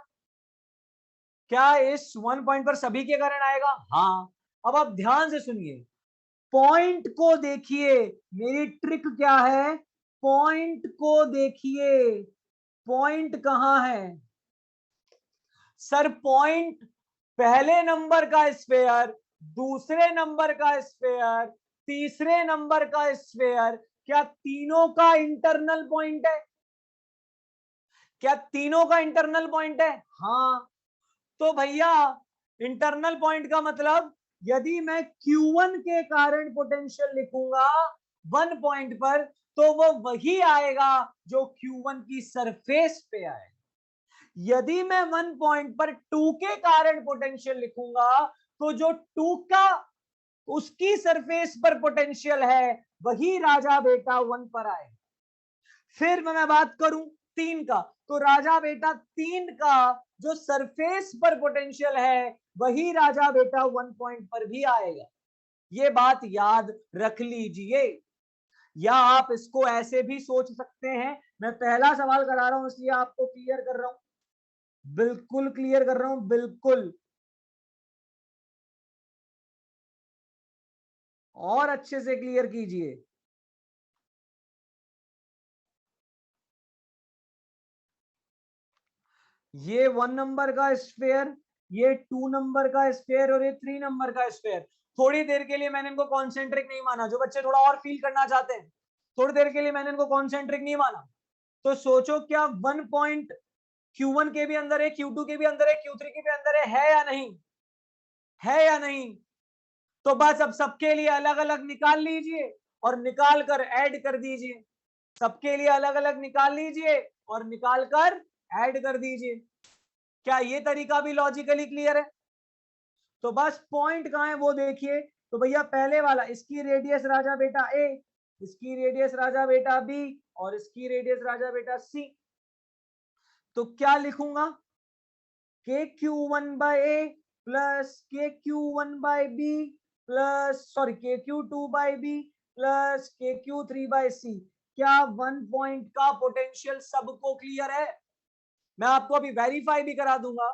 क्या इस 1 पॉइंट पर सभी के कारण आएगा? हाँ। अब आप ध्यान से सुनिए, पॉइंट को देखिए, मेरी ट्रिक क्या है, पॉइंट को देखिए, पॉइंट कहां है सर? पॉइंट पहले नंबर का स्फेयर, दूसरे नंबर का स्फेयर, तीसरे नंबर का स्फेयर, क्या तीनों का इंटरनल पॉइंट है? क्या तीनों का इंटरनल पॉइंट है? हाँ। तो भैया इंटरनल पॉइंट का मतलब, यदि मैं Q1 के कारण पोटेंशियल लिखूंगा 1 पॉइंट पर, तो वो वही आएगा जो Q1 की सरफेस पे आए। यदि मैं 1 पॉइंट पर 2 के कारण पोटेंशियल लिखूंगा, तो जो 2 का उसकी सरफेस पर पोटेंशियल है, वही राजा बेटा 1 पर आए। फिर मैं बात करूं 3 का, तो राजा बेटा 3 का जो सरफेस पर पोटेंशियल है, वही राजा बेटा 1 पॉइंट पर भी आएगा। ये बात याद रख लीजिए। या आप इसको ऐसे भी सोच सकते हैं, मैं पहला सवाल करा रहा हूं इसलिए आपको क्लियर कर रहा हूं, बिल्कुल क्लियर कर रहा हूं, बिल्कुल। और अच्छे से क्लियर कीजिए। ये 1 नंबर का स्फेयर, ये 2 नंबर का स्फेयर और ये 3 नंबर का स्फेयर। थोड़ी देर के लिए मैंने इनको कॉन्सेंट्रिक नहीं माना, जो बच्चे थोड़ा और फील करना चाहते हैं, थोड़ी देर के लिए मैंने इनको कॉन्सेंट्रिक नहीं माना। तो सोचो, क्या 1 पॉइंट Q1 के भी अंदर है, Q2 के भी अंदर है, Q3 के भी अंदर है या नहीं? है या नहीं? तो बस अब सबके लिए अलग अलग निकाल लीजिए और निकाल कर ऐड कर दीजिए। सबके लिए अलग अलग निकाल लीजिए और निकाल कर ऐड कर दीजिए। क्या ये तरीका भी लॉजिकली क्लियर है? तो बस पॉइंट कहां है वो देखिए। तो भैया पहले वाला, इसकी रेडियस राजा बेटा ए, इसकी रेडियस राजा बेटा बी, और इसकी रेडियस राजा बेटा सी। तो क्या लिखूंगा, k q one by a plus के q one by b plus sorry k q two by b plus के क्यू थ्री बाय सी। क्या 1 पॉइंट का पोटेंशियल सबको क्लियर है? मैं आपको अभी वेरीफाई भी करा दूंगा।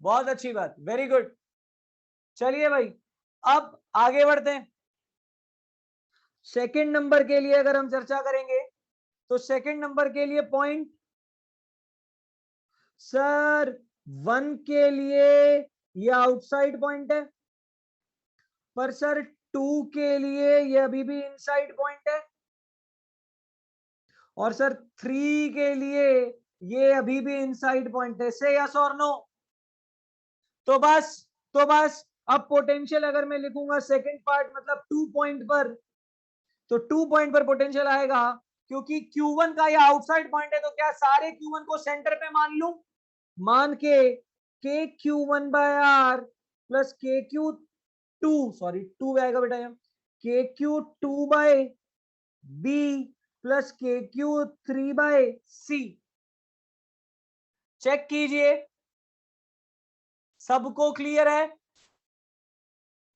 बहुत अच्छी बात, वेरी गुड। चलिए भाई, अब आगे बढ़ते हैं। सेकंड नंबर के लिए अगर हम चर्चा करेंगे, तो सेकंड नंबर के लिए पॉइंट, सर 1 के लिए ये आउटसाइड पॉइंट है, पर सर 2 के लिए ये अभी भी इनसाइड पॉइंट है, और सर 3 के लिए ये अभी भी इनसाइड पॉइंट है। से यस और नो? तो बस तो बस अब पोटेंशियल अगर मैं लिखूंगा सेकंड पार्ट, मतलब 2 पॉइंट पर, तो 2 पॉइंट पर पोटेंशियल आएगा, क्योंकि Q1 का ये आउटसाइड पॉइंट है, तो क्या सारे Q1 को सेंटर पे मान लूं? मान के Q1 बाय आर प्लस के क्यू टू, सॉरी 2 आएगा बेटा, यहाँ k q two by b plus के q three by c. Check कीजिए, सबको क्लियर है?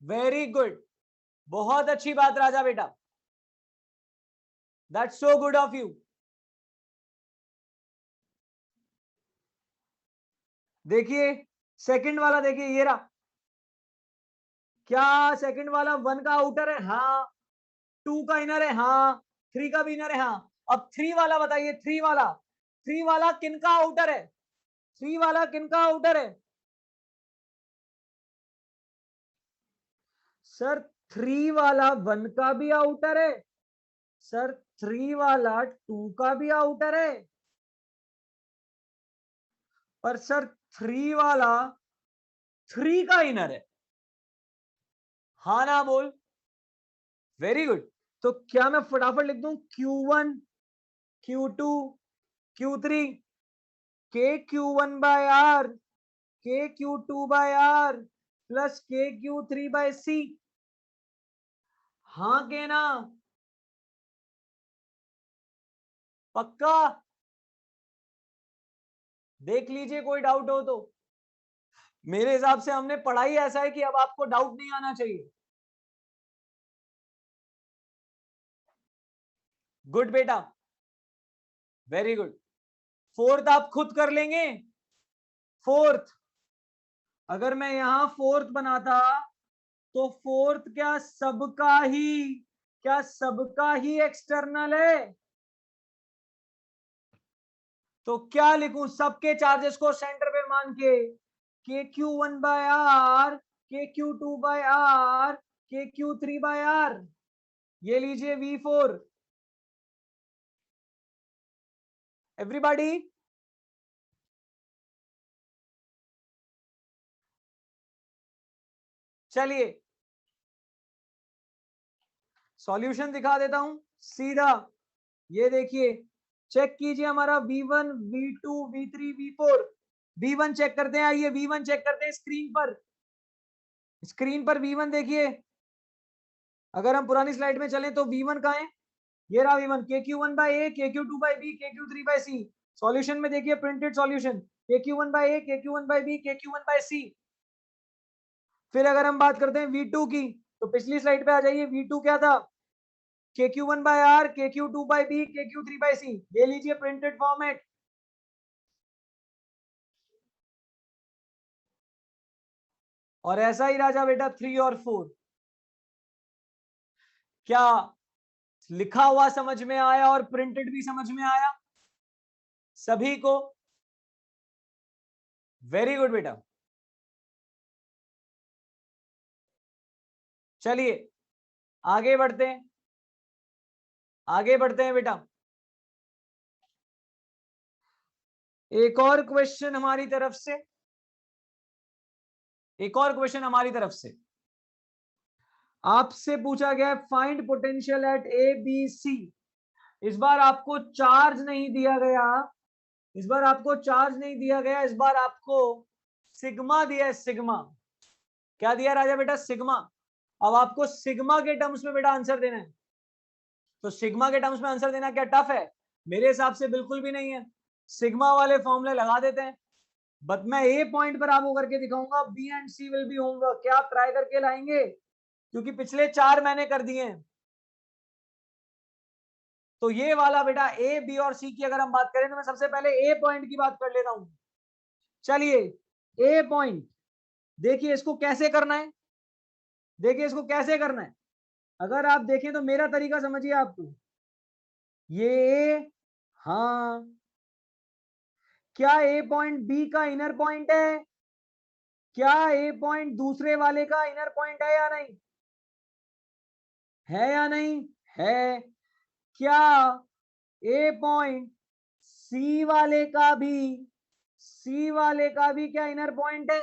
वेरी गुड, बहुत अच्छी बात राजा बेटा, that's so good of you. देखिए सेकंड वाला, देखिए ये रहा। क्या सेकंड वाला 1 का आउटर है? हाँ। 2 का इनर है? हाँ। 3 का भी इनर है? हाँ। अब 3 वाला बताइए, 3 वाला किनका आउटर है? 3 वाला किनका आउटर है? सर 3 वाला 1 का भी आउटर है, सर 3 वाला 2 का भी आउटर है, पर सर 3 वाला 3 का इनर है। हाँ ना बोल? Very good. तो क्या मैं फटाफट लिख दूं, Q1 Q2 Q3 के Q1 बाय आर के Q2 बाय आर प्लस के Q3 बाय सी? हाँ के ना? पक्का? देख लीजिए, कोई डाउट हो तो। मेरे हिसाब से हमने पढ़ाई ऐसा है कि अब आपको डाउट नहीं आना चाहिए। गुड बेटा, वेरी गुड। फोर्थ आप खुद कर लेंगे। फोर्थ, अगर मैं यहां फोर्थ बनाता तो फोर्थ क्या सबका ही एक्सटर्नल है? तो क्या लिखूं सबके चार्जेस को सेंटर पे मान के क्यू 1/r, के क्यू 2/r, के क्यू 3/r। ये लीजिए V4। एवरीबॉडी, चलिए सॉल्यूशन दिखा देता हूं सीधा। ये देखिए, चेक कीजिए हमारा V1, V2, V3, V4। V1 check करते हैं, आइए V1 चेक करते हैं स्क्रीन पर। स्क्रीन पर V1 देखिए। अगर हम पुरानी स्लाइड में चलें तो V1 कहाँ है? ये रहा V1, KQ1/A, KQ2/B, KQ3/C। Solution में देखिए printed solution, KQ1/A, KQ1/B, KQ1/C। फिर अगर हम बात करते हैं V2 की, तो पिछली स्लाइड पे आ जाइए। V2 क्या था? KQ1/R, KQ2/B, KQ3/C। ये लीजिए प्रिंटेड फॉर्मेट। और ऐसा ही राजा बेटा 3 और 4। क्या लिखा हुआ समझ में आया और प्रिंटेड भी समझ में आया सभी को? वेरी गुड बेटा। चलिए आगे बढ़ते हैं, आगे बढ़ते हैं बेटा। एक और क्वेश्चन हमारी तरफ से, एक और क्वेश्चन हमारी तरफ से आपसे पूछा गया है, find potential at A B C. इस बार आपको चार्ज नहीं दिया गया, इस बार आपको चार्ज नहीं दिया गया, इस बार आपको सिग्मा दिया है। सिग्मा क्या दिया राजा बेटा? सिग्मा। अब आपको सिग्मा के टर्म्स में बेटा आंसर देना है। तो सिग्मा के टर्म्स में आंसर देना क्या टफ है? मेरे हिसाब से बिल्कुल भी नहीं है। सिग्मा वाले फॉर्मूले लगा देते हैं, बट मैं ए पॉइंट पर आपको करके दिखाऊंगा। B and C will be homework. क्या आप ट्राई करके लाएंगे? क्योंकि पिछले 4 मैंने कर दिए हैं। तो ये वाला बेटा ए, बी और सी की अगर हम बात करें तो मैं सबसे पहले ए पॉइंट की बात कर लेता हूं। चलिए ए पॉइंट देखिए, इसको कैसे करना है, देखिए इसको कैसे करना है। अगर आप देखें तो मेरा तरीका समझिए आपको। ये हाँ, क्या ए पॉइंट बी का इनर पॉइंट है? क्या ए पॉइंट दूसरे वाले का इनर पॉइंट है या नहीं? है या नहीं? है। क्या ए पॉइंट सी वाले का भी, सी वाले का भी क्या इनर पॉइंट है?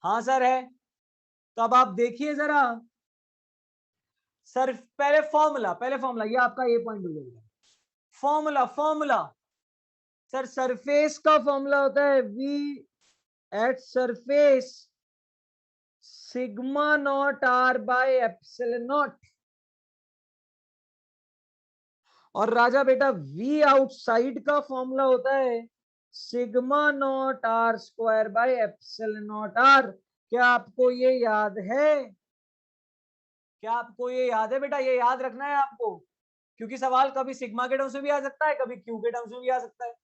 हाँ सर है। तो अब आप देखिए जरा सर, पहले फॉर्मूला ये आपका ए पॉइंट हो जाएगा। फॉर्मूला फॉर्मूला सर, सरफेस का फॉर्मूला होता है V at surface sigma naught R by epsilon naught. और राजा बेटा वी आउटसाइड का फॉर्मूला होता है sigma naught R square by epsilon naught R. क्या आपको ये याद है? क्या आपको ये याद है बेटा? ये याद रखना है आपको, क्योंकि सवाल कभी सिग्मा के टर्म्स में भी आ सकता है, कभी क्यू के टर्म्स में भी आ सकता है।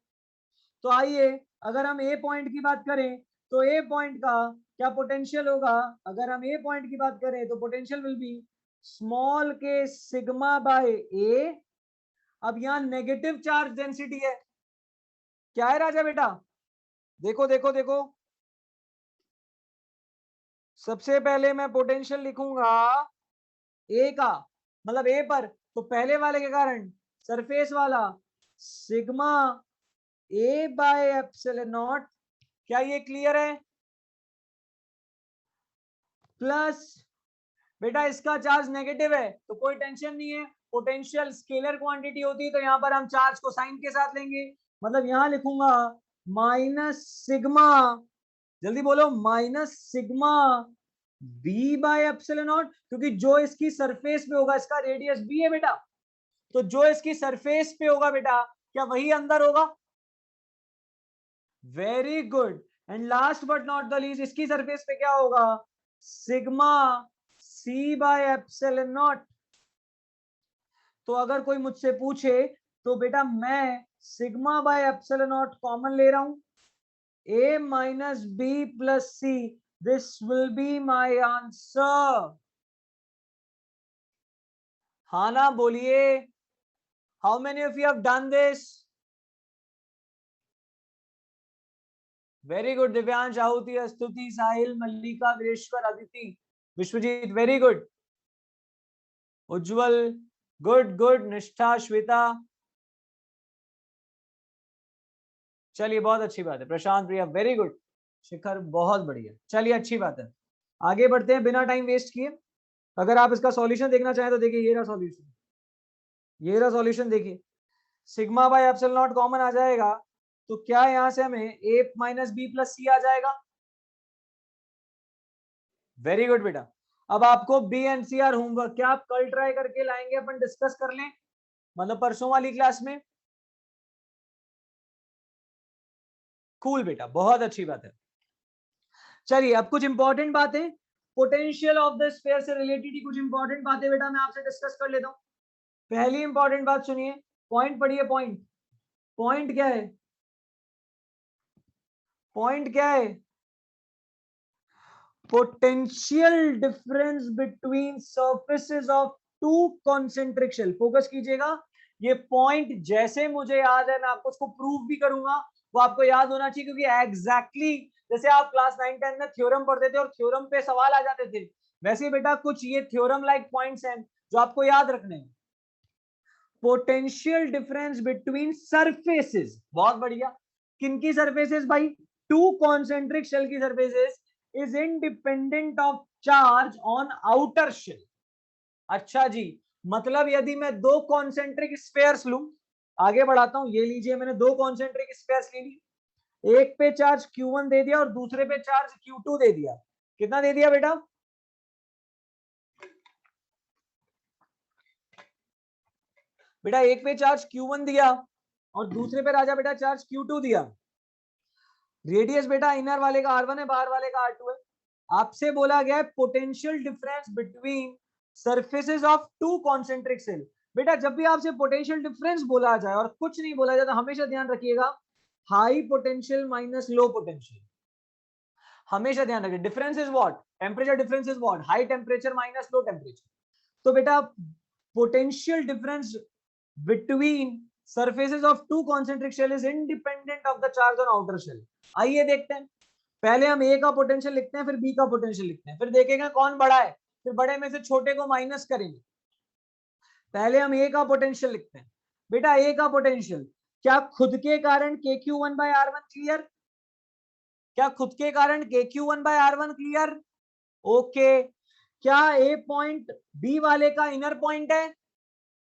तो आइए, अगर हम ए पॉइंट की बात करें तो ए पॉइंट का क्या पोटेंशियल होगा? अगर हम ए पॉइंट की बात करें तो पोटेंशियल विल बी स्मॉल के सिग्मा बाय ए। अब यहां नेगेटिव चार्ज डेंसिटी है। क्या है राजा बेटा? देखो देखो देखो, सबसे पहले मैं पोटेंशियल लिखूंगा ए का, मतलब ए पर, तो पहले वाले के कारण सरफेस वाला sigma A bye epsilon not. क्या ये क्लियर है? प्लस बेटा इसका चार्ज नेगेटिव है तो कोई टेंशन नहीं है, पोटेंशियल स्केलर क्वांटिटी होती है, तो यहां पर हम चार्ज को साइन के साथ लेंगे। मतलब यहां लिखूंगा माइनस सिग्मा, जल्दी बोलो, minus sigma B by epsilon naught, क्योंकि जो इसकी सरफेस पे होगा, इसका रेडियस बी है बेटा, तो जो इसकी सरफेस पे होगा बेटा क्या वही अंदर होगा? Very good. And last but not the least, इसकी सरफेस पे क्या होगा? Sigma C by epsilon naught. तो अगर कोई मुझसे पूछे तो बेटा मैं sigma by epsilon naught common ले रहा हूं, a minus b plus c, this will be my answer. हाँ ना बोलिए, how many of you have done this? Very good. Divyansh, आहुति, स्तुति, साहिल, मल्लिका, वीरेश्वर, अदिति, विश्वजीत, very good. उज्जवल, गुड गुड. निष्ठा, श्वेता, चलिए बहुत अच्छी बात है. प्रशांत, प्रिया, वेरी गुड. शिखर, बहुत बढ़िया. चलिए अच्छी बात है, आगे बढ़ते हैं बिना टाइम वेस्ट किए. अगर आप इसका सॉल्यूशन देखना चाहें तो देखिए, ये रहा सॉल्यूशन, ये रहा सॉल्यूशन. देखिए sigma by epsilon naught common आ जाएगा, तो क्या यहां से हमें a minus b plus c आ जाएगा. वेरी गुड बेटा. अब आपको बी एनसीआर होमवर्क क्या आप कल ट्राई करके लाएंगे, अपन डिस्कस कर लें, मतलब परसों वाली क्लास में. कूल बेटा, बहुत अच्छी बात है. चलिए अब कुछ इंपॉर्टेंट बातें पोटेंशियल ऑफ द स्फीयर से रिलेटेड ही कुछ इंपॉर्टेंट बातें बेटा मैं आपसे डिस्कस कर लेता हूं. पहली इंपॉर्टेंट बात सुनिए, पॉइंट पढ़िए. पॉइंट, पॉइंट क्या है, पॉइंट क्या है? Potential difference between surfaces of two concentric shell. Focus कीजिएगा, ये पॉइंट जैसे मुझे याद है मैं आपको उसको प्रूव भी करूंगा, वो आपको याद होना चाहिए, क्योंकि एग्जैक्टली जैसे आप क्लास 9-10 में थ्योरम पढ़ते थे और थ्योरम पे सवाल आ जाते थे, वैसे ही बेटा कुछ ये थ्योरम लाइक पॉइंट्स हैं जो आपको याद रखने हैं. पोटेंशियल डिफरेंस बिटवीन सरफेसेस, बहुत बढ़िया. किनकी सरफेसेस भाई? टू कॉन्सेंट्रिक शेल की surfaces is independent of charge on outer shell. अच्छा जी, मतलब यदि मैं दो कॉन्सेंट्रिक स्फेयर्स लूं, आगे बढ़ाता हूं, ये लीजिए मैंने दो कॉन्सेंट्रिक स्फेयर्स ले ली, एक पे चार्ज Q1 दे दिया और दूसरे पे चार्ज Q2 दे दिया. कितना दे दिया बेटा? बेटा एक पे चार्ज Q1 दिया और दूसरे पे राजा बेटा चार्ज Q2 दिया. रेडियस बेटा इनर वाले का R1 है, बाहर वाले का R2 है. आपसे बोला गया है potential difference between surfaces of two concentric shell. बेटा जब भी आपसे पोटेंशियल डिफरेंस बोला जाए और कुछ नहीं बोला जाए तो हमेशा ध्यान रखिएगा high potential minus low potential. हमेशा ध्यान रखिए. Difference is what? Temperature difference is what? High temperature minus low temperature. तो बेटा potential difference between surfaces of two concentric shell is independent of the charge on outer shell. आइए देखते हैं. पहले हम A का पोटेंशियल लिखते हैं, फिर B का पोटेंशियल लिखते हैं, फिर देखेंगे कौन बड़ा है, फिर बड़े में से छोटे को माइनस करेंगे. पहले हम A का पोटेंशियल लिखते हैं. बेटा A का पोटेंशियल क्या खुद के कारण KQ1/R1 क्लियर? क्या खुद के कारण KQ1/R1 क्लियर? ओके. क्या A पॉइंट B वाले का इनर पॉइंट है?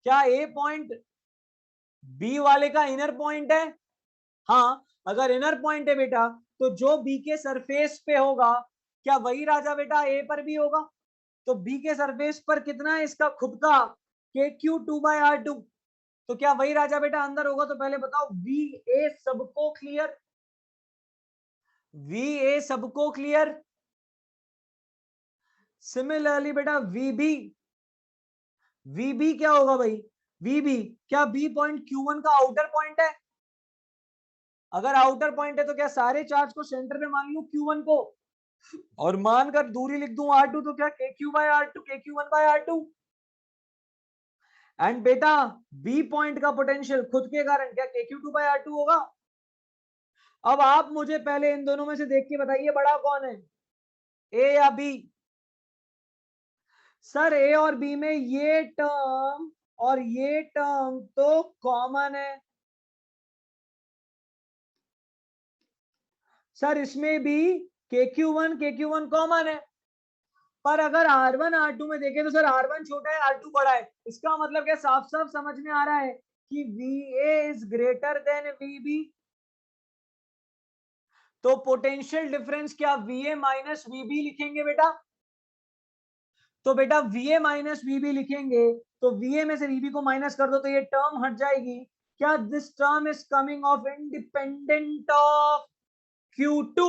क्या A पॉइंट बी वाले का इनर पॉइंट है? हाँ, अगर इनर पॉइंट है बेटा तो जो बी के सरफेस पे होगा क्या वही राजा बेटा ए पर भी होगा? तो बी के सरफेस पर कितना है इसका खुद का? KQ2/R2. तो क्या वही राजा बेटा अंदर होगा? तो पहले बताओ वी ए सबको क्लियर? वी ए सबको क्लियर? सिमिलरली बेटा वीबी, वीबी क्या होगा भाई? वीबी क्या बी पॉइंट Q1 का आउटर पॉइंट है? अगर आउटर पॉइंट है तो क्या सारे चार्ज को सेंटर पे मान लूं Q1 को और मानकर दूरी लिख दूं R2, तो क्या KQ/R2 KQ1/R2. एंड बेटा बी पॉइंट का पोटेंशियल खुद के कारण क्या KQ2/R2 होगा? अब आप मुझे पहले इन दोनों में से देख के बताइए बड़ा कौन है, ए या बी? सर ए और बी में ये टर्म और ये टर्म तो कॉमन है. सर इसमें भी KQ1 कॉमन है, पर अगर R1 R2 में देखें तो सर R1 छोटा है R2 बड़ा है. इसका मतलब क्या साफ साफ समझ में आ रहा है कि VA is greater than VB. तो पोटेंशियल डिफरेंस क्या VA माइनस VB लिखेंगे बेटा? तो बेटा VA माइनस VB लिखेंगे तो VA में से VB को माइनस कर दो तो ये टर्म हट जाएगी. क्या this term is coming of independent of Q2.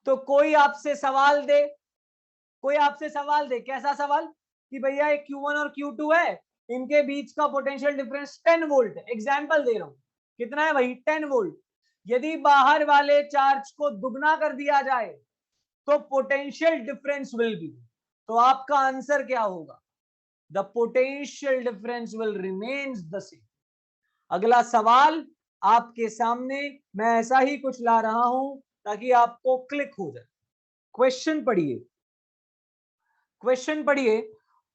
तो कोई आपसे सवाल दे, कोई आपसे सवाल दे, कैसा सवाल कि भैया एक Q1 और Q2 है इनके बीच का पोटेंशियल डिफरेंस 10 वोल्ट है। एग्जाम्पल दे रहा हूं, कितना है भाई? 10 वोल्ट। यदि बाहर वाले चार्ज को दुगना कर दिया जाए तो पोटेंशियल डिफरेंस विल बी, तो आपका आंसर क्या होगा? The potential difference will remains the same. अगला सवाल आपके सामने मैं ऐसा ही कुछ ला रहा हूं ताकि आपको क्लिक हो जाए। क्वेश्चन पढ़िए, क्वेश्चन पढ़िए।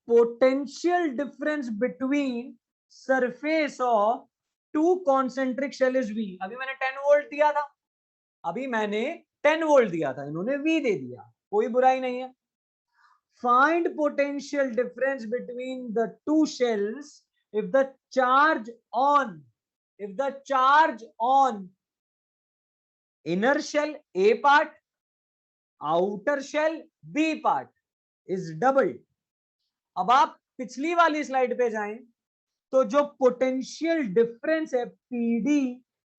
Potential difference between surface of two concentric shell is V। अभी मैंने 10 वोल्ट दिया था, अभी मैंने 10 वोल्ट दिया था, इन्होंने V दे दिया, कोई बुराई नहीं है। Find potential difference between the two shells if the charge on inner shell A part, outer shell B part is doubled। अब आप पिछली वाली स्लाइड पे जाएं तो जो पोटेंशियल डिफरेंस है PD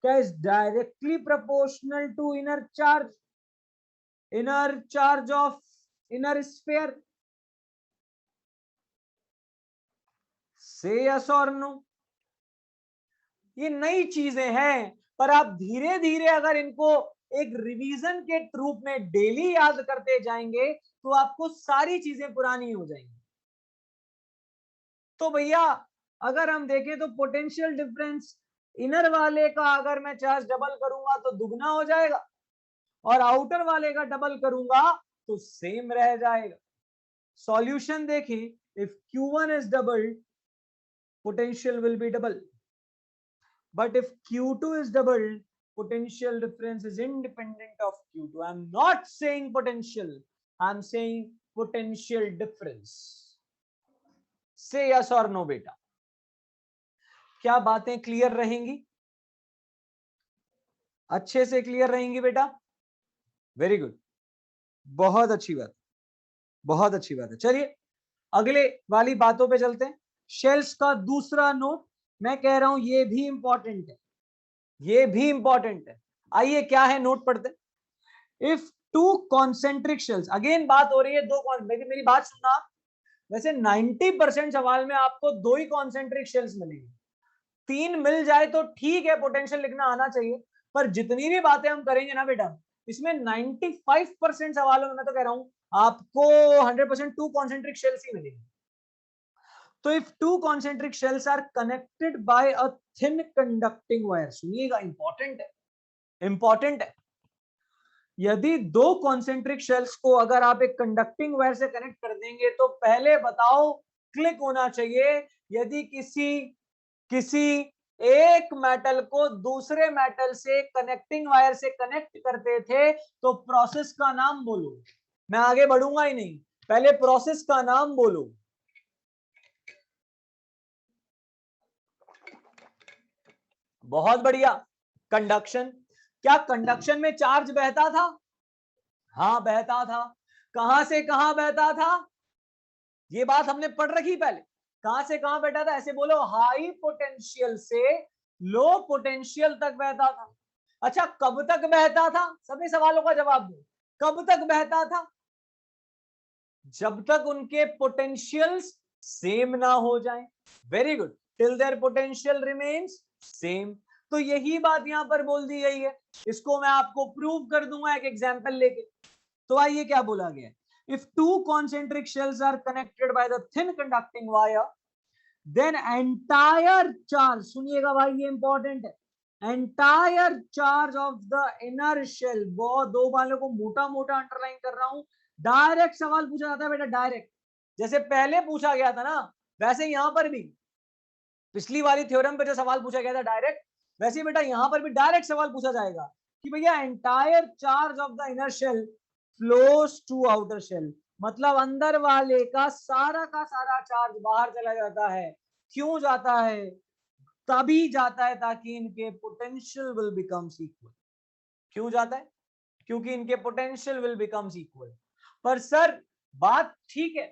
क्या is directly proportional to inner charge of inner sphere. Say yes और नो? ये नई चीजें हैं, पर आप धीरे धीरे अगर इनको एक रिवीजन के रूप में डेली याद करते जाएंगे तो आपको सारी चीजें पुरानी हो जाएंगी। तो भैया अगर हम देखें तो पोटेंशियल डिफरेंस इनर वाले का अगर मैं चार्ज डबल करूंगा तो दुगना हो जाएगा, और आउटर वाले का डबल करूंगा तो सेम रह जाएगा। सॉल्यूशन देखिए, if Q1 is doubled, potential will be double, but if Q2 is doubled, potential difference is independent of Q2. I'm not saying potential, I'm saying potential difference. Say yes or no बेटा, क्या बातें clear रहेंगी? अच्छे से clear रहेंगी बेटा? Very good, बहुत अच्छी बात, बहुत अच्छी बात है। चलिए अगले वाली बातों पे चलते हैं। शेल्स का दूसरा नोट मैं कह रहा हूं ये भी इंपॉर्टेंट है, ये भी इंपॉर्टेंट है। आइए क्या है नोट पढ़ते हैं। If two concentric shells, again बात हो रही है दो, मेरी बात सुनना, वैसे 90% सवाल में आपको दो ही कॉन्सेंट्रिक शेल्स मिलेंगे, तीन मिल जाए तो ठीक है, पोटेंशियल लिखना आना चाहिए, पर जितनी भी बातें हम करेंगे ना बेटा, इसमें 95% सवालों में मैं तो कह रहा हूं आपको 100% टू कॉन्सेंट्रिक शेल्स ही मिलेंगे। तो if two concentric shells are connected by a thin conducting wire, सुनिएगा इंपॉर्टेंट है, इंपॉर्टेंट है। यदि दो कॉन्सेंट्रिक शेल्स को अगर आप एक कंडक्टिंग वायर से कनेक्ट कर देंगे तो पहले बताओ क्लिक होना चाहिए। यदि किसी एक मेटल को दूसरे मेटल से कनेक्टिंग वायर से कनेक्ट करते थे तो प्रोसेस का नाम बोलो। मैं आगे बढ़ूंगा ही नहीं, पहले प्रोसेस का नाम बोलो। बहुत बढ़िया। कंडक्शन, क्या कंडक्शन में चार्ज बहता था? हाँ बहता था। कहां से कहां बहता था? ये बात हमने पढ़ रखी पहले। कहां से कहां बहता था? ऐसे बोलो, हाई पोटेंशियल से लो पोटेंशियल तक बहता था। अच्छा कब तक बहता था? सभी सवालों का जवाब दो, कब तक बहता था? जब तक उनके पोटेंशियल्स सेम ना हो जाए। Very good, till their potential remains same. तो यही बात यहां पर बोल दी गई है, इसको मैं आपको प्रूव कर दूंगा एक एग्जांपल लेके। तो आइए क्या बोला गया, if two concentric shells are connected by the thin conducting wire, then entire charge, सुनिएगा भाई ये इंपॉर्टेंट है, entire charge of the inner shell, बहुत दो वालों को मोटा मोटा अंडरलाइन कर रहा हूं, डायरेक्ट सवाल पूछा जाता है बेटा, डायरेक्ट, जैसे पहले पूछा गया था ना वैसे यहां पर भी, पिछली वाली थ्योरम पे जो सवाल पूछा गया था डायरेक्ट, वैसे बेटा यहां पर भी डायरेक्ट सवाल पूछा जाएगा कि भैया entire charge of the inner shell flows to outer shell, मतलब अंदर वाले का सारा चार्ज बाहर चला जाता है। क्यों जाता है? तभी जाता है ताकि इनके पोटेंशियल विल बिकम्स इक्वल। क्यों जाता है? क्योंकि इनके पोटेंशियल विल बिकम्स इक्वल। पर सर बात ठीक है,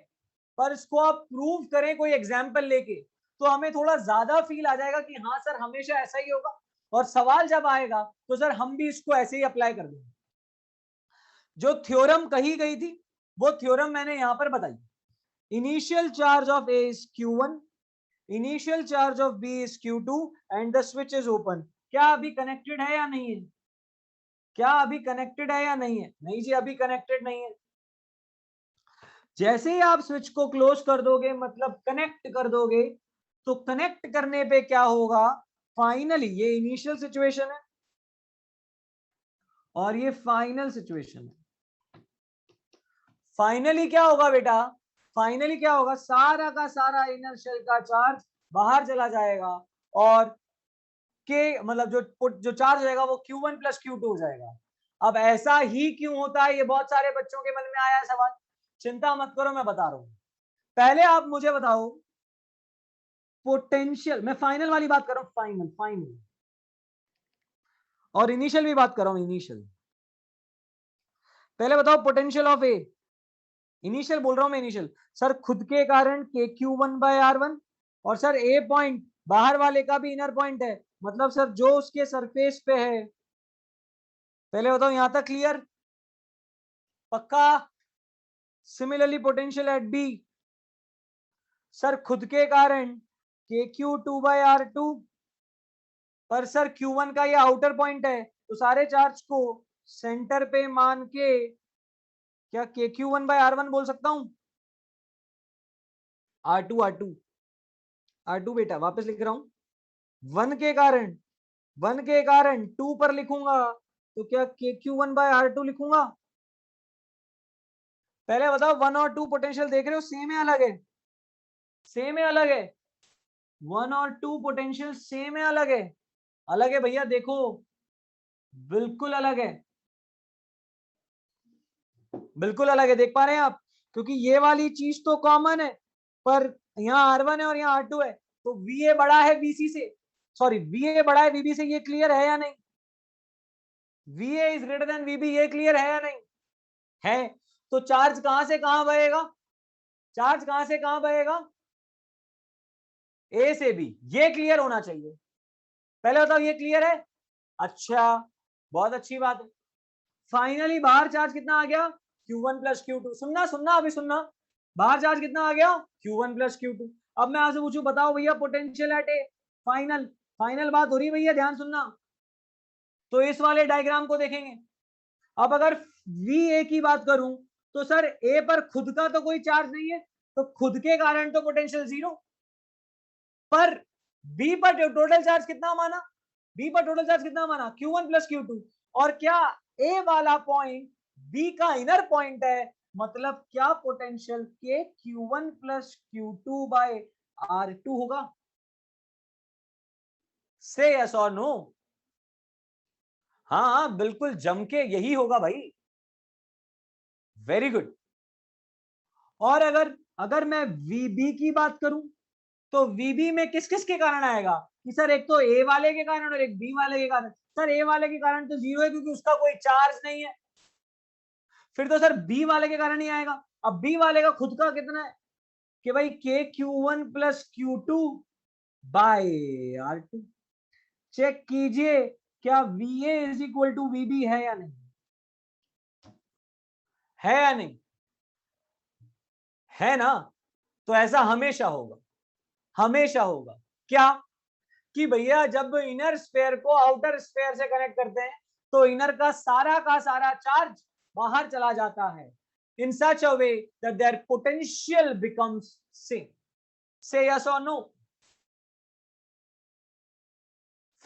पर इसको आप प्रूव करें कोई एग्जांपल लेके तो हमें थोड़ा ज्यादा फील आ जाएगा कि हाँ सर हमेशा ऐसा ही होगा, और सवाल जब आएगा तो सर हम भी इसको ऐसे ही अप्लाई कर देंगे। जो थ्योरम कही गई थी वो थ्योरम मैंने यहां पर बताई। Initial charge of A is Q1, initial charge of B is Q2 and the switch is open. क्या अभी कनेक्टेड है या नहीं है? क्या अभी कनेक्टेड है या नहीं है? नहीं जी, अभी कनेक्टेड नहीं है। जैसे ही आप स्विच को क्लोज कर दोगे, मतलब कनेक्ट कर दोगे, तो कनेक्ट करने पे क्या होगा? फाइनली, ये इनिशियल सिचुएशन है और ये फाइनल सिचुएशन है। फाइनली क्या होगा बेटा? फाइनली क्या होगा? सारा का सारा इनर शेल का चार्ज बाहर चला जाएगा और के मतलब जो चार्ज रहेगा वो Q1 प्लस Q2 हो जाएगा। अब ऐसा ही क्यों होता है, ये बहुत सारे बच्चों के मन में आया है सवाल। चिंता मत करो, मैं बता रहा हूं। पहले आप मुझे बताओ पोटेंशियल, मैं फाइनल वाली बात कर रहा हूं, फाइनल फाइनल, और इनिशियल भी बात कर रहा हूं, इनिशियल। पहले बताओ पोटेंशियल ऑफ ए, इनिशियल बोल रहा हूं मैं, इनिशियल। सर खुद के कारण KQ1/R1, और सर ए पॉइंट बाहर वाले का भी इनर पॉइंट है, मतलब सर जो उसके सरफेस पे है। पहले बताओ यहां तक क्लियर? पक्का? Similarly potential at B, sir खुद के कारण KQ2/R2, पर सर Q1 का ये आउटर पॉइंट है, तो सारे चार्ज को सेंटर पे मान के क्या KQ1/R1 बोल सकता हूं? R2 बेटा वापस लिख रहा हूं। 1 के कारण 2 पर लिखूंगा, तो क्या KQ1/R2 लिखूंगा? पहले बताओ 1 और 2 पोटेंशियल देख रहे हो, सेम है अलग है? सेम है अलग है? 1 और 2 पोटेंशियल सेम है अलग है? अलग है भैया, देखो बिल्कुल अलग है, बिल्कुल अलग है। देख पा रहे हैं आप? क्योंकि ये वाली चीज तो कॉमन है, पर यहाँ R1 है और यहाँ R2 है, तो VA बड़ा है VC से, सॉरी VA बड़ा है VB से, ये क्लियर है या नहीं? VA is greater than VB, ये क्लियर है या नहीं? है। तो चार्ज कहां से कहां बहेगा? चार्ज कहां से कहां बहेगा? A से B, ये क्लियर होना चाहिए। पहले बताओ ये क्लियर है? अच्छा, बहुत अच्छी बात है। फाइनली बाहर चार्ज कितना आ गया? Q1 plus Q2। सुनना सुनना अभी सुनना, बाहर चार्ज कितना आ गया? Q1 plus Q2। अब मैं आपसे पूछूं, बताओ भैया potential at A, final, final बात हो रही भैया, ध्यान सुनना। तो इस वाले डायग्राम को देखेंगे। अब अगर VA की बात करूं, तो सर A पर खुद का तो कोई चार्ज नहीं है, तो खुद के कारण तो पोटेंशियल 0, पर B पर टोटल चार्ज कितना माना? B पर टोटल चार्ज कितना माना? Q1 plus Q2। और क्या A वाला पॉइंट B का इनर पॉइंट है, मतलब क्या पोटेंशियल के Q1 प्लस Q2/R2 होगा? से यस और नो? हाँ बिल्कुल जम के यही होगा भाई, वेरी गुड। और अगर मैं VB की बात करूं, तो VB में किस किस के कारण आएगा? कि सर एक तो A वाले के कारण और एक B वाले के कारण। सर A वाले के कारण तो 0 है क्योंकि उसका कोई चार्ज नहीं है। फिर तो सर B वाले के कारण ही आएगा। अब B वाले का खुद का कितना है? कि भाई KQ1 प्लस Q2/R2। चेक कीजिए क्या VA is equal to VB है या नहीं? है या नहीं? है ना? तो ऐसा हमेशा होगा, हमेशा होगा। क्या? कि भैया जब इनर स्फीयर को आउटर स्फीयर से कनेक्ट करते हैं, तो इनर का सारा चार्ज बाहर चला जाता है, in such a way that their potential becomes same. Say yes और नो?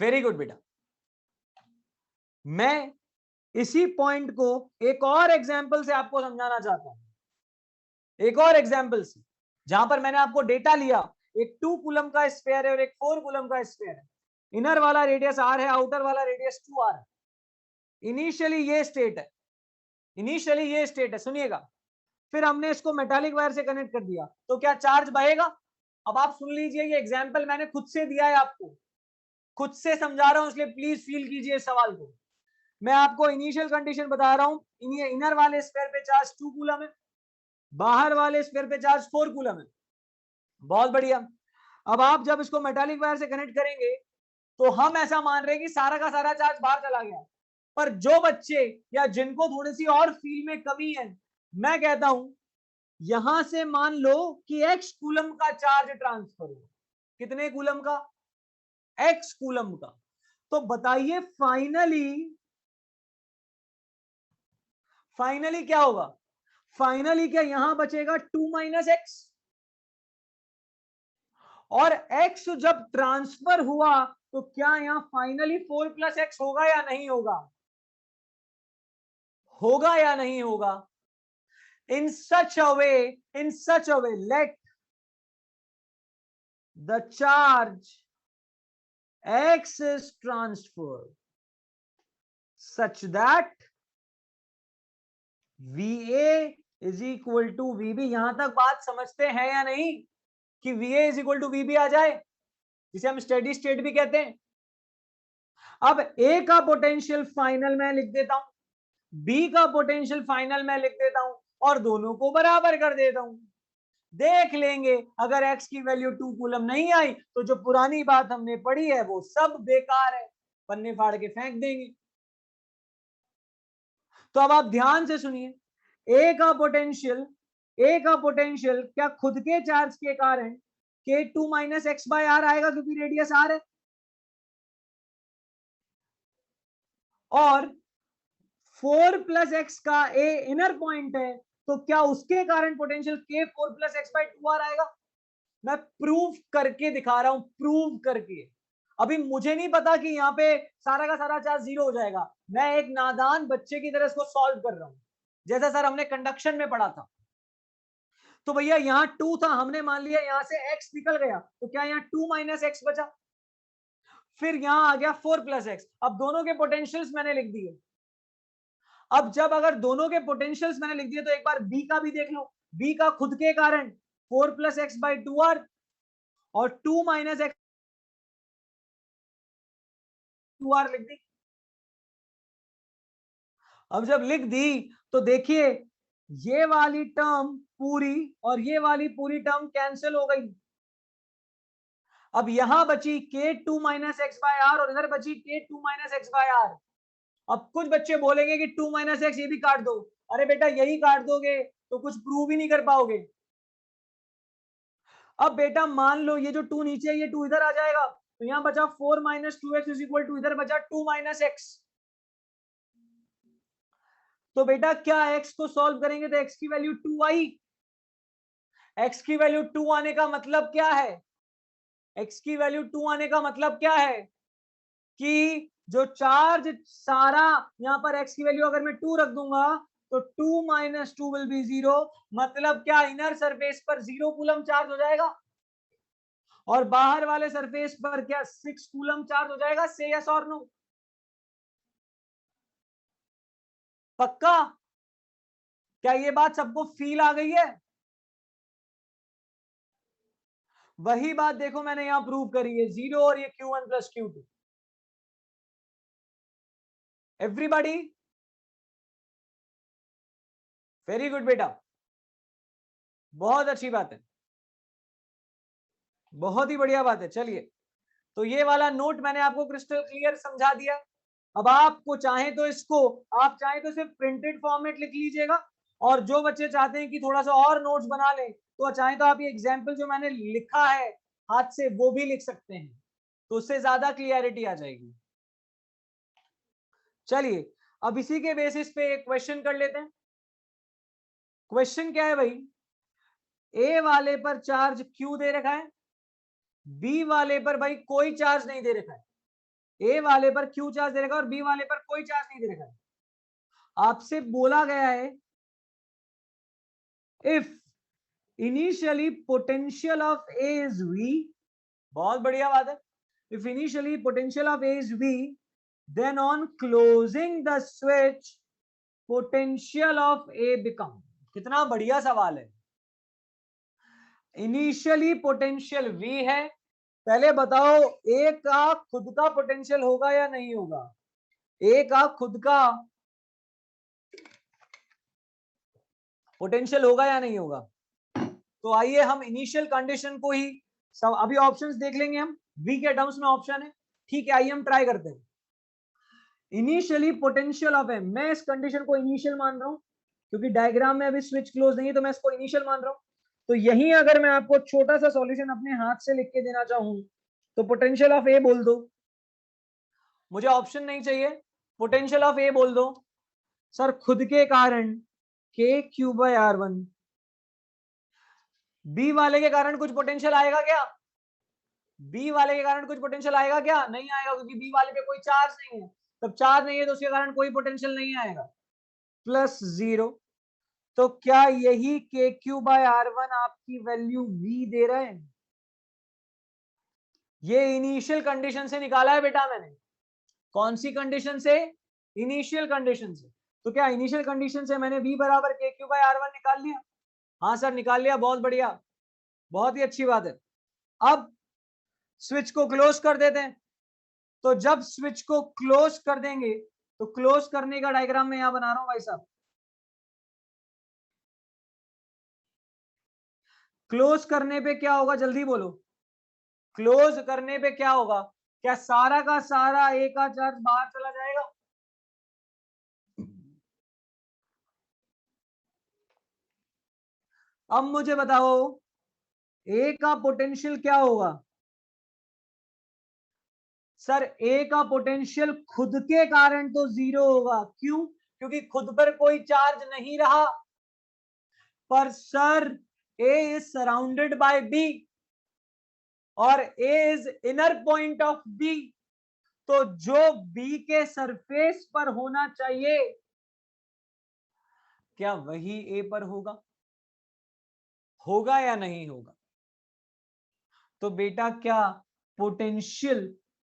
वेरी गुड बेटा। मैं इसी पॉइंट को एक और एग्जांपल से आपको समझाना चाहता हूं, एक और एग्जांपल से, जहां पर मैंने आपको डेटा लिया, एक 2 कूलम का स्फीयर है और एक 4 कूलम का स्फीयर है। इनर वाला रेडियस R है, आउटर वाला रेडियस 2R है। इनिशियली ये स्टेट है, इनिशियली ये स्टेट है, सुनिएगा। फिर हमने इसको मेटालिक वायर से कनेक्ट कर दिया, तो क्या चार्ज बहेगा? अब आप सुन लीजिए, ये एग्जांपल मैंने खुद से दिया है, आपको खुद से समझा रहा हूं, इसलिए प्लीज फील कीजिए इस सवाल को। मैं आपको इनिशियल कंडीशन बता रहा हूं, इनर वाले स्फीयर पे चार्ज 2 कूलम है, बाहर वाले स्फीयर पे चार्ज 4 कूलम है। बहुत बढ़िया। अब आप जब इसको मेटालिक वायर से कनेक्ट करेंगे, तो हम ऐसा मान रहे हैं कि सारा का सारा चार्ज बाहर चला गया, पर जो बच्चे या जिनको थोड़ी सी और फील में कमी है, मैं कहता हूं यहां से मान लो कि X कूलम का चार्ज ट्रांसफर हो। कितने कूलम का? x कूलम का। तो बताइए फाइनली क्या होगा? फाइनली क्या यहां बचेगा 2 माइनस एक्स, और x जब ट्रांसफर हुआ तो क्या यहां फाइनली 4 प्लस एक्स होगा या नहीं होगा? होगा या नहीं होगा? in such a way let the charge x is transferred such that VA is equal to VB। यहां तक बात समझते हैं या नहीं कि VA is equal to VB आ जाए, जिसे हम स्टेडी स्टेट भी कहते हैं। अब A का पोटेंशियल फाइनल मैं लिख देता हूं, B का पोटेंशियल फाइनल मैं लिख देता हूं, और दोनों को बराबर कर देता हूं। देख लेंगे अगर x की वैल्यू 2 कूलम नहीं आई तो जो पुरानी बात हमने पढ़ी है वो सब बेकार है, पन्ने फाड़ के फेंक देंगे। तो अब आप ध्यान से सुनिए, ए का पोटेंशियल क्या खुद के चार्ज के कारण K2 minus x bye are आएगा क्योंकि रेडियस आर है, और 4 प्लस एक्स का ए इनर पॉइंट है, तो क्या उसके कारण potential K 4 plus X by 2 R आएगा? मैं प्रूव करके दिखा रहा हूं, प्रूव करके। अभी मुझे नहीं पता कि यहाँ पे सारा का सारा चार्ज जीरो हो जाएगा, मैं एक नादान बच्चे की तरह इसको सॉल्व कर रहा हूं, जैसा सर हमने कंडक्शन में पढ़ा था। तो भैया यहाँ 2 था, हमने मान लिया यहां से x निकल गया, तो क्या यहाँ 2 माइनस एक्स बचा? फिर यहां आ गया 4 प्लस एक्स। अब दोनों के पोटेंशियल्स मैंने लिख दिए। अब जब अगर दोनों के पोटेंशियल्स मैंने लिख दिए तो एक बार b का भी देख लो। b का खुद के कारण 4 प्लस एक्स बाई 2r और 2 माइनस एक्स 2r लिख दी। अब जब लिख दी तो देखिए ये वाली टर्म पूरी और ये वाली पूरी टर्म कैंसिल हो गई। अब यहां बची K2 minus x bye are और इधर बची K2 minus x bye are. अब कुछ बच्चे बोलेंगे कि 2 माइनस एक्स ये भी काट दो। अरे बेटा यही काट दोगे तो कुछ प्रूव ही नहीं कर पाओगे। अब बेटा मान लो ये जो 2 नीचे है ये 2 इधर आ जाएगा, तो यहां बचा 4 minus 2x is equal to इधर बचा 2 माइनस एक्स। तो बेटा क्या x को सॉल्व करेंगे तो x की वैल्यू 2 आई। x की वैल्यू 2 आने का मतलब क्या है? x की वैल्यू 2 आने का मतलब क्या है कि जो चार्ज सारा यहां पर x की वैल्यू अगर मैं 2 रख दूंगा तो 2 माइनस 2 विल बी 0, मतलब क्या इनर सरफेस पर 0 कूलम चार्ज हो जाएगा और बाहर वाले सरफेस पर क्या 6 कूलम चार्ज हो जाएगा। से यस और नो? पक्का? क्या ये बात सबको फील आ गई है? वही बात देखो मैंने यहां प्रूव करी है, 0 और ये Q1 plus Q2। Everybody very good बेटा, बहुत अच्छी बात है, बहुत ही बढ़िया बात है। चलिए तो ये वाला नोट मैंने आपको क्रिस्टल क्लियर समझा दिया। अब आपको चाहे तो इसको आप चाहे तो सिर्फ प्रिंटेड फॉर्मेट लिख लीजिएगा, और जो बच्चे चाहते हैं कि थोड़ा सा और नोट्स बना लें तो चाहे तो आप ये एग्जाम्पल जो मैंने लिखा है हाथ से वो भी लिख सकते हैं, तो उससे ज्यादा क्लियरिटी आ जाएगी। चलिए अब इसी के बेसिस पे एक क्वेश्चन कर लेते हैं। क्वेश्चन क्या है भाई? ए वाले पर चार्ज क्यू दे रखा है, बी वाले पर भाई कोई चार्ज नहीं दे रखा है। ए वाले पर क्यू चार्ज दे रखा है और बी वाले पर कोई चार्ज नहीं दे रखा है। आपसे बोला गया है if initially potential of A is V, बहुत बढ़िया बात है, if initially potential of A is V then on closing the switch potential of A become. कितना बढ़िया सवाल है। इनिशियली पोटेंशियल वी है, पहले बताओ ए का खुद का पोटेंशियल होगा या नहीं होगा? ए का खुद का पोटेंशियल होगा या नहीं होगा? तो आइए हम इनिशियल कंडीशन को ही सब अभी ऑप्शंस देख लेंगे हम, वी के टर्म्स में ऑप्शन है, ठीक है। आइए हम ट्राई करते हैं। इनिशियली पोटेंशियल ऑफ ए, मैं इस कंडीशन को इनिशियल मान रहा हूं क्योंकि डायग्राम में अभी स्विच क्लोज नहीं है, तो मैं इसको इनिशियल मान रहा हूं। तो यही अगर मैं आपको छोटा सा सॉल्यूशन अपने हाथ से लिख के देना चाहूं तो पोटेंशियल ऑफ ए बोल दो, मुझे ऑप्शन नहीं चाहिए, पोटेंशियल ऑफ ए बोल दो सर खुद के कारण के Q by R one. B वाले के कारण कुछ पोटेंशियल आएगा क्या? बी वाले के कारण कुछ पोटेंशियल आएगा क्या? नहीं आएगा, क्योंकि बी वाले पे कोई चार्ज नहीं है। तब चार्ज नहीं है तो उसके कारण कोई पोटेंशियल नहीं आएगा। प्लस जीरो, तो क्या यही के क्यू बाय आर वन आपकी वैल्यू वी दे रहे हैं? ये इनिशियल कंडीशन से निकाला है बेटा मैंने। कौन सी कंडीशन से? इनिशियल कंडीशन से। तो क्या इनिशियल कंडीशन से मैंने v बराबर के क्यू बाय आर वन निकाल लिया? हाँ सर निकाल लिया, बहुत बढ़िया, बहुत ही अच्छी बात है। अब स्विच को क्लोज कर देते हैं। तो जब स्विच को क्लोज कर देंगे तो क्लोज करने का डायग्राम मैं यहां बना रहा हूं भाई साहब। क्लोज करने पे क्या होगा जल्दी बोलो, क्लोज करने पे क्या होगा? क्या सारा का सारा ए का चार्ज बाहर चला जाएगा? अब मुझे बताओ ए का पोटेंशियल क्या होगा? सर ए का पोटेंशियल खुद के कारण तो जीरो होगा, क्यों? क्योंकि खुद पर कोई चार्ज नहीं रहा। पर sir a is surrounded by b और a is inner point of b, तो जो बी के सरफेस पर होना चाहिए क्या वही ए पर होगा? होगा या नहीं होगा? तो बेटा क्या potential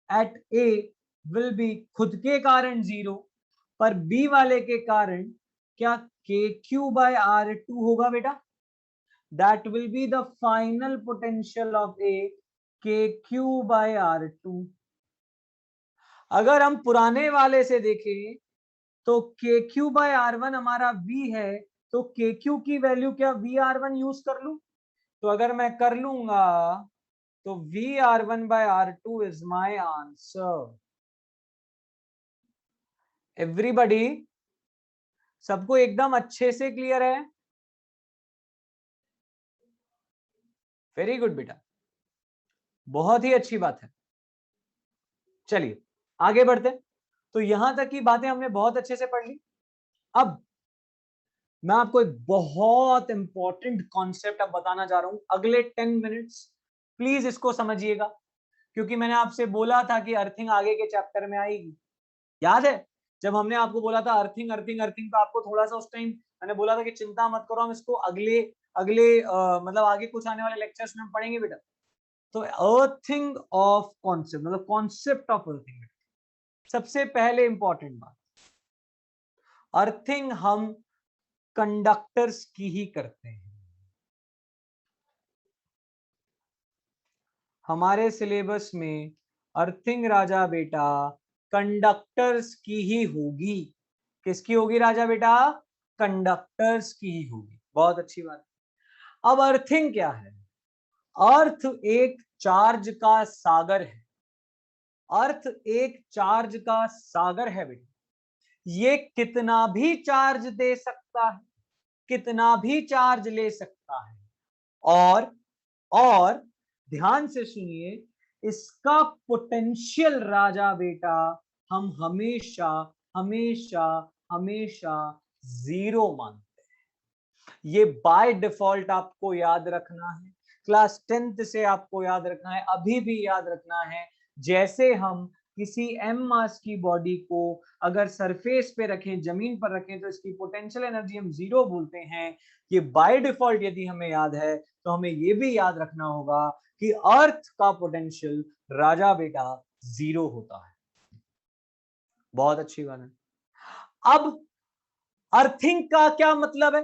at A will B खुद के कारण जीरो, पर बी वाले के कारण क्या K Q by R two होगा बेटा? That will be the final potential of a k Q by R to. अगर हम पुराने वाले से देखें तो K Q by R one हमारा v है, तो के क्यू की वैल्यू क्या वी आर वन यूज कर लू? तो अगर मैं कर लूंगा तो V R one by R two is my answer. Everybody, सबको एकदम अच्छे से क्लियर है? वेरी गुड बेटा, बहुत ही अच्छी बात है। चलिए आगे बढ़ते। तो यहां तक की बातें हमने बहुत अच्छे से पढ़ ली। अब मैं आपको एक बहुत इंपॉर्टेंट कॉन्सेप्ट अब बताना जा रहा हूं अगले 10 मिनट्स, प्लीज इसको समझिएगा, क्योंकि मैंने आपसे बोला था कि अर्थिंग आगे के चैप्टर में आएगी। याद है जब हमने आपको बोला था अर्थिंग अर्थिंग अर्थिंग, तो आपको थोड़ा सा उस टाइम मैंने बोला था कि चिंता मत करो, हम इसको अगले अगले मतलब आगे कुछ आने वाले लेक्चर्स में हम पढ़ेंगे बेटा। तो अर्थिंग ऑफ कॉन्सेप्ट, मतलब कॉन्सेप्ट ऑफ अर्थिंग। सबसे पहले इंपॉर्टेंट बात, अर्थिंग हम कंडक्टर्स की ही करते हैं। हमारे सिलेबस में अर्थिंग राजा बेटा कंडक्टर्स की ही होगी। किसकी होगी राजा बेटा? कंडक्टर्स की ही होगी। बहुत अच्छी बात। अब अर्थिंग क्या है? अर्थ एक चार्ज का सागर है। अर्थ एक चार्ज का सागर है बेटा। ये कितना भी चार्ज दे सकता है, कितना भी चार्ज ले सकता है, और ध्यान से सुनिए, इसका पोटेंशियल राजा बेटा हम हमेशा हमेशा हमेशा जीरो मानते हैं। ये बाय डिफॉल्ट आपको याद रखना है, क्लास 10th से आपको याद रखना है, अभी भी याद रखना है। जैसे हम किसी एम मास की बॉडी को अगर सरफेस पे रखें, जमीन पर रखें, तो इसकी पोटेंशियल एनर्जी हम जीरो बोलते हैं। ये बाय डिफॉल्ट यदि हमें याद है तो हमें ये भी याद रखना होगा कि अर्थ का पोटेंशियल राजा बेटा जीरो होता है। बहुत अच्छी बात है। अब अर्थिंग का क्या मतलब है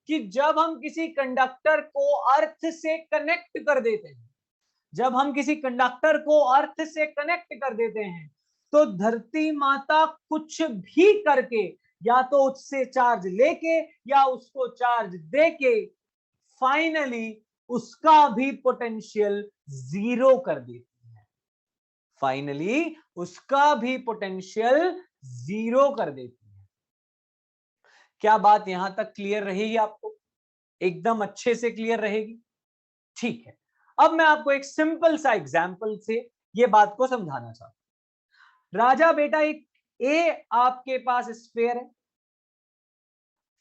कि जब हम किसी कंडक्टर को अर्थ से कनेक्ट कर देते हैं, जब हम किसी कंडक्टर को अर्थ से कनेक्ट कर देते हैं, तो धरती माता कुछ भी करके, या तो उससे चार्ज लेके या उसको चार्ज देके, फाइनली उसका भी पोटेंशियल जीरो कर देती है। फाइनली उसका भी पोटेंशियल जीरो कर देती है। क्या बात यहां तक क्लियर रहेगी आपको? एकदम अच्छे से क्लियर रहेगी? ठीक है, अब मैं आपको एक सिंपल सा एग्जाम्पल से ये बात को समझाना चाहता हूं। राजा बेटा, एक ए आपके पास स्फीयर है,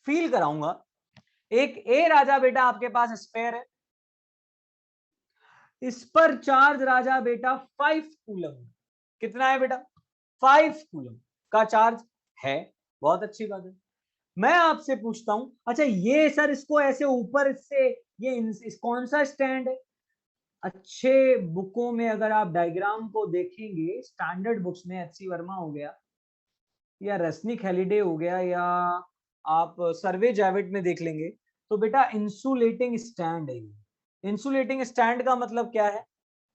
फील कराऊंगा। एक ए राजा बेटा आपके पास स्फीयर है, इस पर चार्ज राजा बेटा 5 कूलम। कितना है बेटा? 5 कूलम का चार्ज है। बहुत अच्छी बात है। मैं आपसे पूछता हूं, अच्छा ये सर इसको ऐसे ऊपर से ये कौन सा स्टैंड है? अच्छे बुकों में अगर आप डायग्राम को देखेंगे, स्टैंडर्ड बुक्स में एचसी वर्मा हो गया या रसनिक हेलिडे हो गया या आप सर्वे जाविड में देख लेंगे, तो बेटा इंसुलेटिंग स्टैंड है ये। इंसुलेटिंग स्टैंड का मतलब क्या है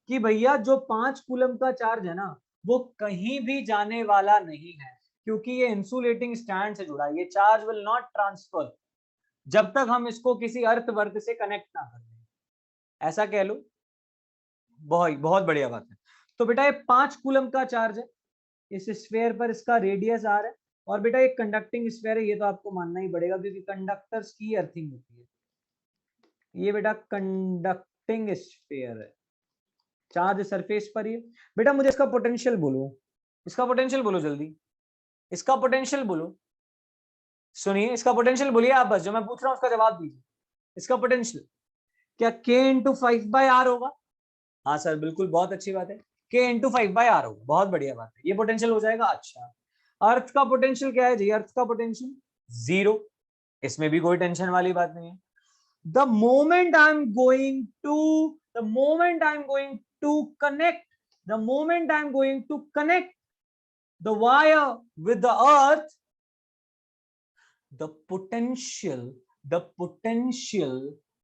कि भैया जो 5 कूलम का चार्ज है ना, वो कहीं भी जाने वाला नहीं है, क्योंकि ये इंसुलेटिंग स्टैंड से जुड़ा है। ये चार्ज विल नॉट ट्रांसफर जब तक हम इसको किसी अर्थ वर्क से कनेक्ट ना कर दें, ऐसा कह लो। बहुत बहुत बढ़िया बात है। तो बेटा ये 5 कूलम का चार्ज है, इस स्फीयर पर इसका रेडियस आर है, और बेटा एक कंडक्टिंग स्फीयर है, ये तो आपको मानना ही पड़ेगा क्योंकि कंडक्टर्स की अर्थिंग होती है। ये बेटा कंडक्टिंग स्फीयर है, चार्ज सरफेस पर ही। बेटा मुझे इसका पोटेंशियल बोलो, इसका पोटेंशियल बोलो जल्दी, इसका पोटेंशियल बोलो। सुनिए, इसका पोटेंशियल बोलिए आप, बस जो मैं पूछ रहा हूं उसका जवाब दीजिए। इसका पोटेंशियल क्या k इंटू 5/r होगा? हाँ सर बिल्कुल, बहुत अच्छी बात है, k इंटू 5/r होगा। बहुत बढ़िया बात है, ये पोटेंशियल हो जाएगा। अच्छा, अर्थ का पोटेंशियल क्या है जी? अर्थ का पोटेंशियल 0, इसमें भी कोई टेंशन वाली बात नहीं है। The moment I'm going to, the moment I'm going to connect, the moment I'm going to connect the wire with the earth, the potential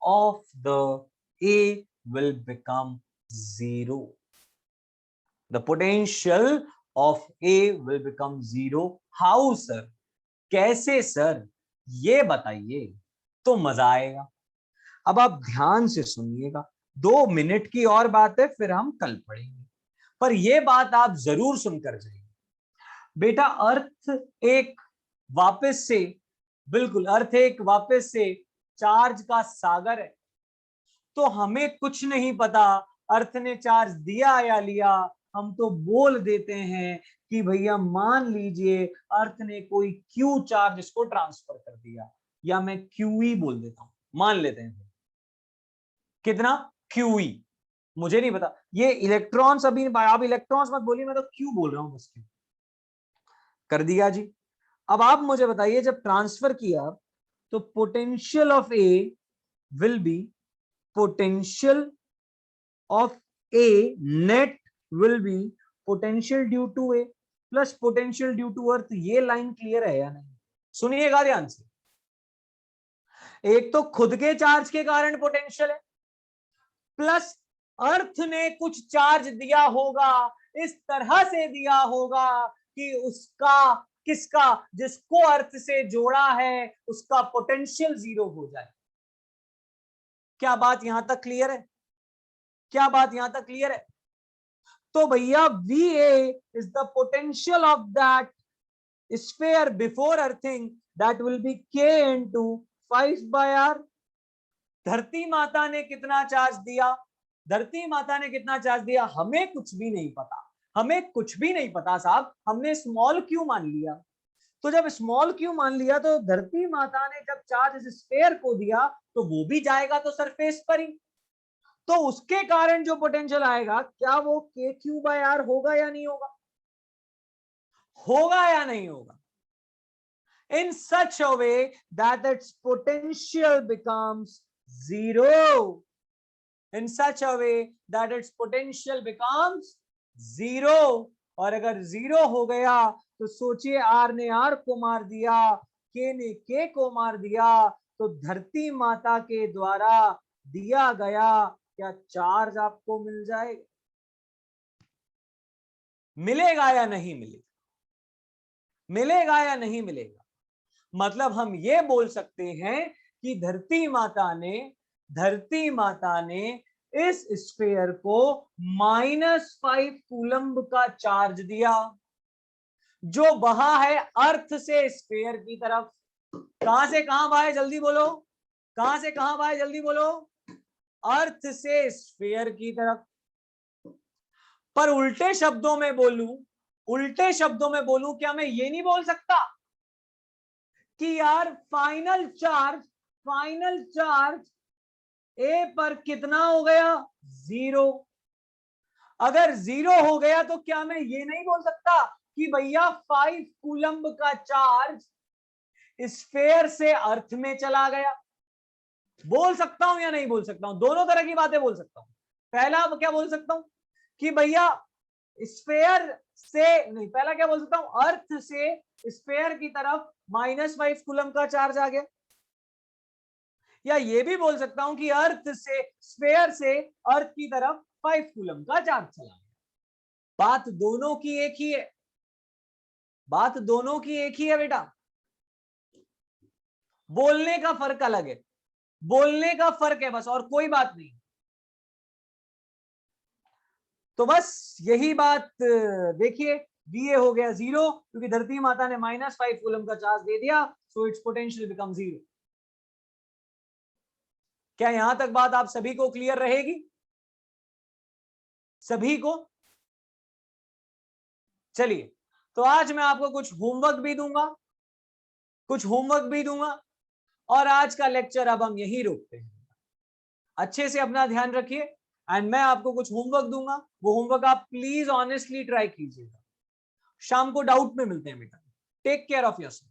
of the A will become 0. The potential of A will become 0. How sir? कैसे sir? ये बताइए तो मजा आएगा। अब आप ध्यान से सुनिएगा, 2 मिनट की और बात है, फिर हम कल पढ़ेंगे, पर यह बात आप जरूर सुनकर जाइए। बेटा अर्थ एक वापस से, बिल्कुल अर्थ एक वापस से चार्ज का सागर है, तो हमें कुछ नहीं पता अर्थ ने चार्ज दिया या लिया। हम तो बोल देते हैं कि भैया मान लीजिए अर्थ ने कोई क्यू चार्ज इसको ट्रांसफर कर दिया, या मैं क्यूई बोल देता हूं, मान लेते हैं। कितना? क्यूई, मुझे नहीं पता। ये इलेक्ट्रॉन्स, अभी आप इलेक्ट्रॉन्स मत बोलिए, मैं तो क्यू बोल रहा हूं बस। क्यू कर दिया जी। अब आप मुझे बताइए, जब ट्रांसफर किया तो potential of A will be, potential of A net will be potential due to A plus potential due to earth. ये लाइन क्लियर है या नहीं? सुनिएगा ध्यान से। एक तो खुद के चार्ज के कारण पोटेंशियल है, प्लस अर्थ ने कुछ चार्ज दिया होगा, इस तरह से दिया होगा कि उसका, किसका, जिसको अर्थ से जोड़ा है उसका पोटेंशियल 0 हो जाए। क्या बात यहां तक क्लियर है? क्या बात यहां तक क्लियर है? तो भैया VA is the potential of that sphere before earthing, that will be K into 5/r। धरती माता ने कितना चार्ज दिया? धरती माता ने कितना चार्ज दिया? हमें कुछ भी नहीं पता, हमें कुछ भी नहीं पता साहब। हमने स्मॉल क्यू मान लिया, तो जब स्मॉल क्यू मान लिया तो धरती माता ने जब चार्ज इस स्फीयर को दिया तो वो भी जाएगा तो सरफेस पर ही, तो उसके कारण जो पोटेंशियल आएगा, क्या वो KQ/R होगा या नहीं होगा? होगा या नहीं होगा? In such a way that its potential becomes 0. In such a way that its potential becomes 0. और अगर 0 हो गया तो सोचिए, R ने R को मार दिया, K ने K को मार दिया, तो धरती माता के द्वारा दिया गया क्या चार्ज आपको मिल जाएगा? मिलेगा या नहीं मिलेगा? मिलेगा या नहीं मिलेगा? मतलब हम ये बोल सकते हैं कि धरती माता ने इस स्फीयर को -5 कूलम्ब का चार्ज दिया, जो बहा है अर्थ से स्फीयर की तरफ। कहां से कहां बहा है? जल्दी बोलो। कहां से कहां भाई, जल्दी बोलो, अर्थ से स्फीयर की तरफ। पर उल्टे शब्दों में बोलूं, उल्टे शब्दों में बोलूं, क्या मैं ये नहीं बोल सकता कि यार फाइनल चार्ज ए पर कितना हो गया, 0। अगर 0 हो गया तो क्या मैं ये नहीं बोल सकता कि भैया 5 कूलम्ब का चार्ज स्फीयर से अर्थ में चला गया? बोल सकता हूं या नहीं बोल सकता हूं? दोनों तरह की बातें बोल सकता हूं। पहला क्या बोल सकता हूं कि भैया स्फीयर से नहीं, पहला क्या बोल सकता हूं, अर्थ से स्फीयर की तरफ -5 कूलम्ब का चार्ज आ गया। या ये भी बोल सकता हूं कि अर्थ से स्फीयर से अर्थ की तरफ 5 कूलम्ब का चार्ज चला गया। बात दोनों की एक ही है, बात दोनों की एक ही है बेटा। बोलने का फर्क अलग है, बोलने का फर्क है बस, और कोई बात नहीं। तो बस यही बात देखिए, बी हो गया 0 क्योंकि धरती माता ने -5 कूलम्ब का चार्ज दे दिया, सो इट्स पोटेंशियल बिकम 0। क्या यहां तक बात आप सभी को क्लियर रहेगी? सभी को? चलिए, तो आज मैं आपको कुछ होमवर्क भी दूंगा, और आज का लेक्चर अब हम यहीं रोकते हैं। अच्छे से अपना ध्यान रखिए, एंड मैं आपको कुछ होमवर्क दूंगा, वो होमवर्क आप प्लीज ऑनेस्टली ट्राई कीजिएगा। शाम को डाउट में मिलते हैं बेटा। Take care of yourself.